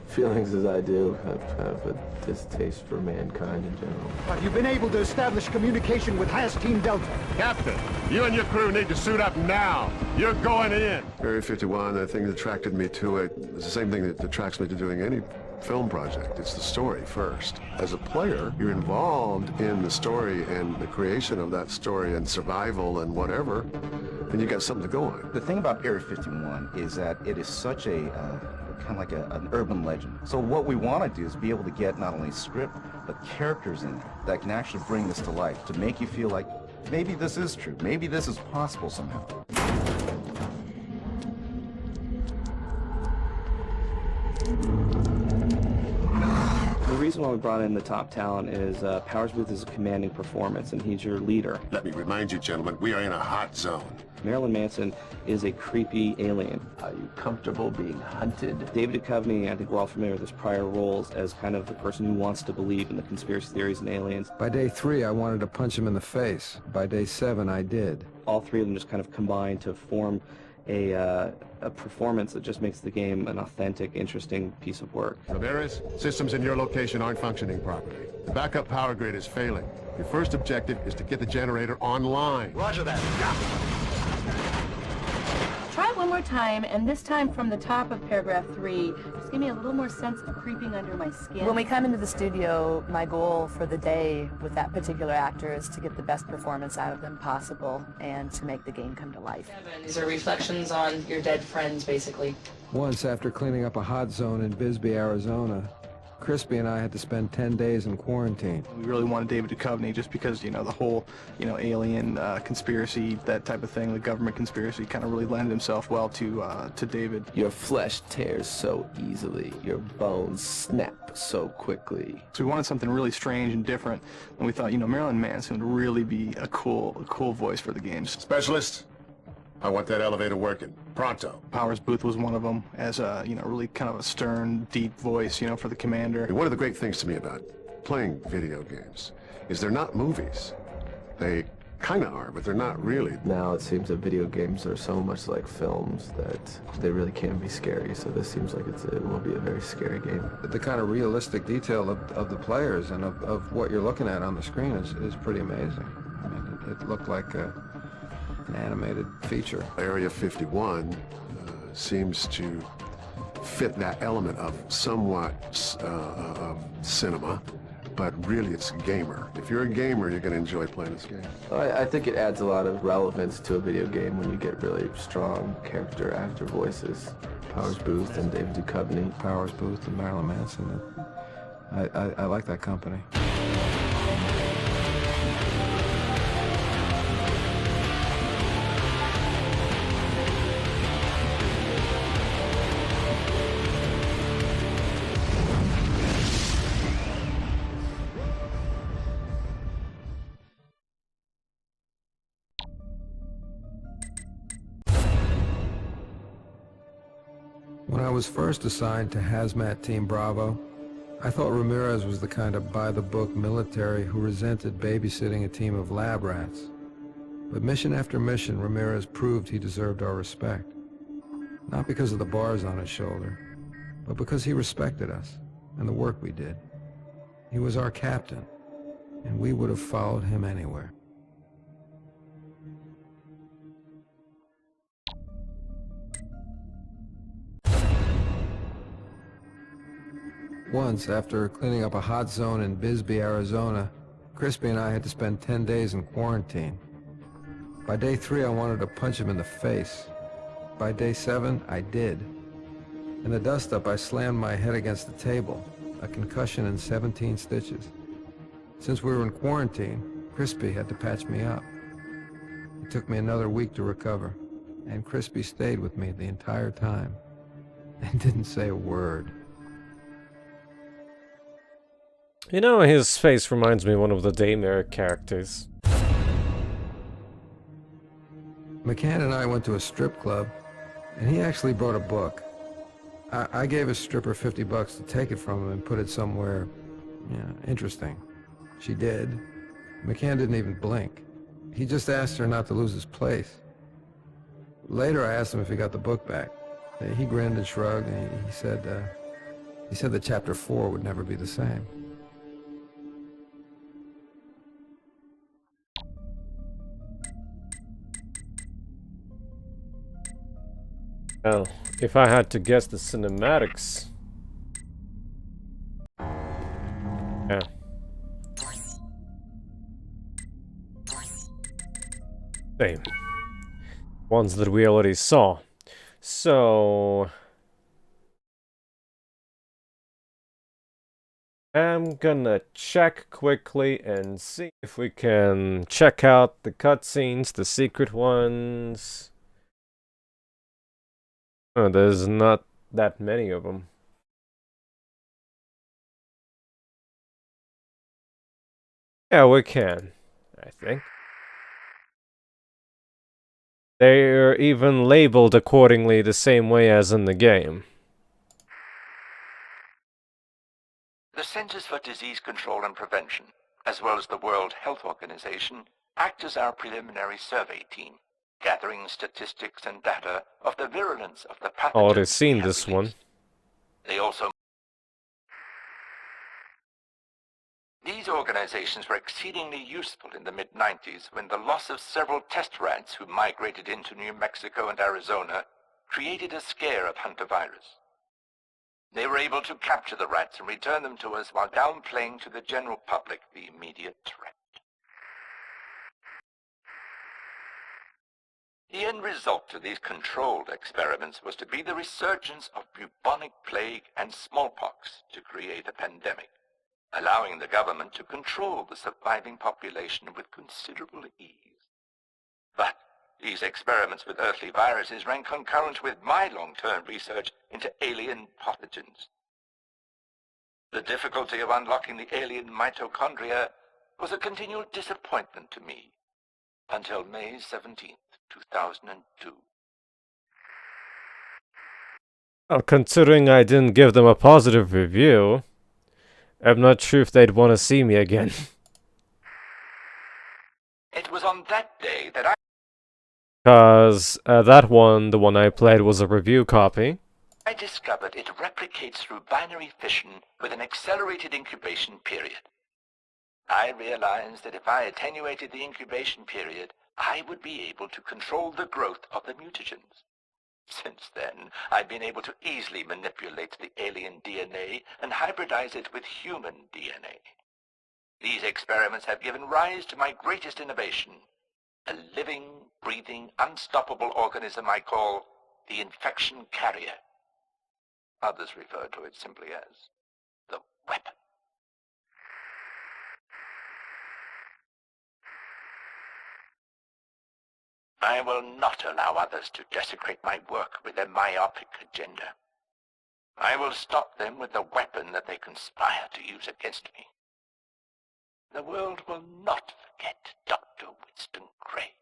feelings as I do. I've kind of a distaste for mankind in general. Have you been able to establish communication with Team Delta? Captain, you and your crew need to suit up now. You're going in. Area 51, the thing that attracted me to it is the same thing that attracts me to doing any film project. It's the story first. As a player, you're involved in the story and the creation of that story and survival and whatever, and you got something to go on. The thing about Area 51 is that it is such a kind of like an urban legend. So what we want to do is be able to get not only script, but characters in there that can actually bring this to life, to make you feel like maybe this is true, maybe this is possible somehow. The reason why we brought in the top talent is Powers Booth is a commanding performance, and he's your leader. Let me remind you, gentlemen, we are in a hot zone. Marilyn Manson is a creepy alien. Are you comfortable being hunted? David Duchovny, I think we're all familiar with his prior roles as kind of the person who wants to believe in the conspiracy theories and aliens. By day 3, I wanted to punch him in the face. By day 7, I did. All three of them just kind of combined to form a performance that just makes the game an authentic, interesting piece of work. Tavares, systems in your location aren't functioning properly. The backup power grid is failing. Your first objective is to get the generator online. Roger that. Try one more more time, and this time from the top of paragraph 3. Just give me a little more sense of creeping under my skin. When we come into the studio, my goal for the day with that particular actor is to get the best performance out of them possible and to make the game come to life. These are reflections on your dead friends, basically. Once, after cleaning up a hot zone in Bisbee, Arizona, Crispy and I had to spend 10 days in quarantine. We really wanted David Duchovny just because, the whole, alien conspiracy, that type of thing, the government conspiracy kind of really lended himself well to David. Your flesh tears so easily, your bones snap so quickly. So we wanted something really strange and different, and we thought, Marilyn Manson would really be a cool voice for the games. Specialist, I want that elevator working. Pronto. Powers Booth was one of them, as a, really kind of a stern, deep voice, for the commander. One of the great things to me about playing video games is they're not movies. They kind of are, but they're not really. Now it seems that video games are so much like films that they really can be scary, so this seems like it will be a very scary game. The kind of realistic detail of the players and of what you're looking at on the screen is pretty amazing. I mean, it looked like an animated feature. Area 51 seems to fit that element of somewhat of cinema, but really it's gamer. If you're a gamer, you're going to enjoy playing this game. I think it adds a lot of relevance to a video game when you get really strong character actor voices. Powers Booth and David Duchovny. Powers Booth and Marilyn Manson. I like that company. When I was first assigned to Hazmat Team Bravo, I thought Ramirez was the kind of by-the-book military who resented babysitting a team of lab rats. But mission after mission, Ramirez proved he deserved our respect. Not because of the bars on his shoulder, but because he respected us and the work we did. He was our captain, and we would have followed him anywhere. Once, after cleaning up a hot zone in Bisbee, Arizona, Crispy and I had to spend 10 days in quarantine. By day 3, I wanted to punch him in the face. By day 7, I did. In the dust-up, I slammed my head against the table, a concussion and 17 stitches. Since we were in quarantine, Crispy had to patch me up. It took me another week to recover, and Crispy stayed with me the entire time and didn't say a word. His face reminds me of one of the Daymare characters. McCann and I went to a strip club, and he actually brought a book. I gave a stripper $50 to take it from him and put it somewhere, interesting. She did. McCann didn't even blink. He just asked her not to lose his place. Later, I asked him if he got the book back. He grinned and shrugged, and he said that chapter 4 would never be the same. Well, if I had to guess the cinematics... Yeah. Same. Ones that we already saw. So... I'm gonna check quickly and see if we can check out the cutscenes, the secret ones. Oh, there's not that many of them. Yeah, we can, I think. They're even labeled accordingly the same way as in the game. The Centers for Disease Control and Prevention, as well as the World Health Organization, act as our preliminary survey team, gathering statistics and data of the virulence of the pathogen. Already seen this one. They also... These organizations were exceedingly useful in the mid-90s when the loss of several test rats who migrated into New Mexico and Arizona created a scare of hantavirus. They were able to capture the rats and return them to us while downplaying to the general public the immediate threat. The end result of these controlled experiments was to be the resurgence of bubonic plague and smallpox to create a pandemic, allowing the government to control the surviving population with considerable ease. But these experiments with earthly viruses ran concurrent with my long-term research into alien pathogens. The difficulty of unlocking the alien mitochondria was a continual disappointment to me until May 17th, 2002. Well, considering I didn't give them a positive review, I'm not sure if they'd want to see me again. It was on that day that Because that one, the one I played, was a review copy. I discovered it replicates through binary fission with an accelerated incubation period. I realized that if I attenuated the incubation period, I would be able to control the growth of the mutagens. Since then, I've been able to easily manipulate the alien DNA and hybridize it with human DNA. These experiments have given rise to my greatest innovation, a living, breathing, unstoppable organism I call the infection carrier. Others refer to it simply as the weapon. I will not allow others to desecrate my work with their myopic agenda. I will stop them with the weapon that they conspire to use against me. The world will not forget Dr. Winston Gray.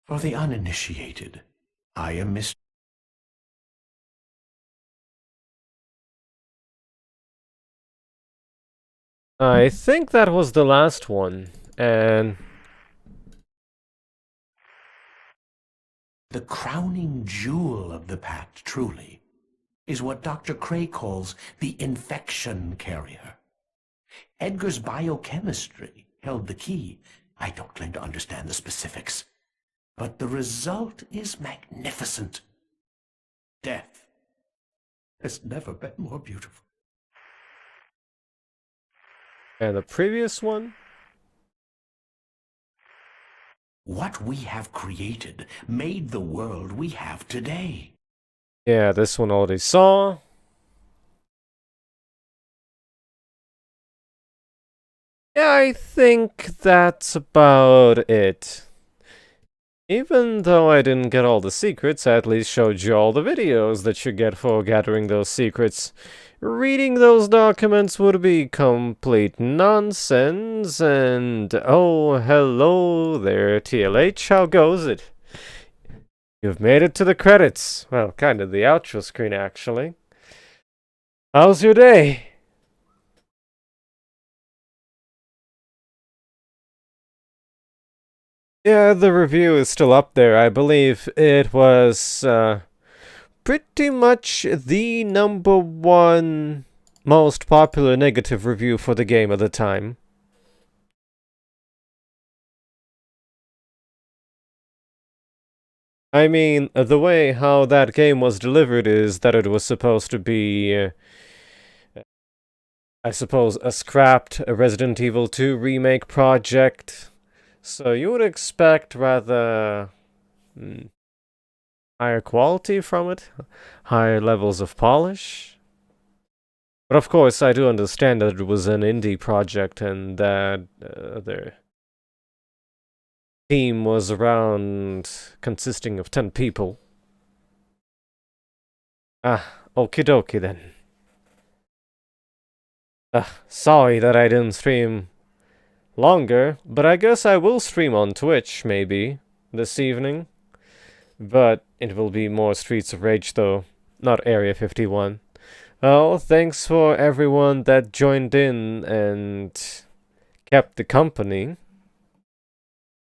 For the uninitiated, I am Mr. I think that was the last one, and The crowning jewel of the pact, truly, is what Dr. Cray calls the infection carrier. Edgar's biochemistry held the key. I don't claim to understand the specifics, but the result is magnificent. Death has never been more beautiful. the previous one? What we have created made the world we have today. Yeah, this one already saw. Yeah, I think that's about it. Even though I didn't get all the secrets, I at least showed you all the videos that you get for gathering those secrets. Reading those documents would be complete nonsense, and oh, hello there, TLH, how goes it? You've made it to the credits. Well, kind of the outro screen, actually. How's your day? Yeah, the review is still up there. I believe it was pretty much the #1 most popular negative review for the game at the time. I mean, the way how that game was delivered is that it was supposed to be, I suppose, a scrapped Resident Evil 2 remake project. So you would expect rather higher quality from it, higher levels of polish. But of course, I do understand that it was an indie project and that their team was consisting of 10 people. Okie dokie then. Sorry that I didn't stream longer, but I guess I will stream on Twitch, maybe, this evening. But it will be more Streets of Rage, though, not Area 51. Well, thanks for everyone that joined in and kept the company.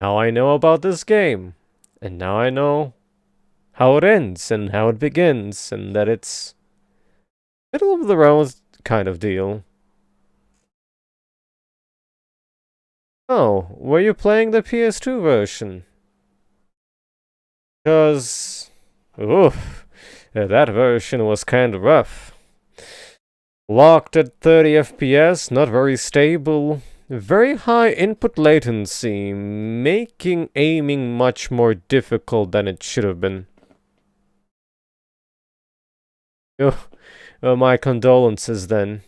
Now I know about this game, and now I know how it ends and how it begins, and that it's middle of the road kind of deal. Oh, were you playing the PS2 version? Because, oof, that version was kinda rough. Locked at 30 FPS, not very stable, very high input latency, making aiming much more difficult than it should have been. Oh, my condolences then.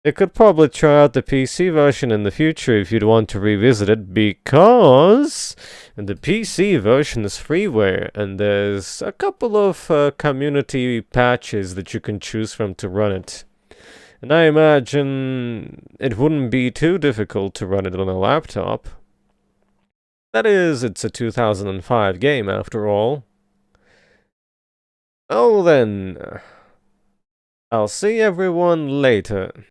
You could probably try out the PC version in the future if you'd want to revisit it, because the PC version is freeware, and there's a couple of community patches that you can choose from to run it. And I imagine it wouldn't be too difficult to run it on a laptop. That is, it's a 2005 game after all. Oh then, I'll see everyone later.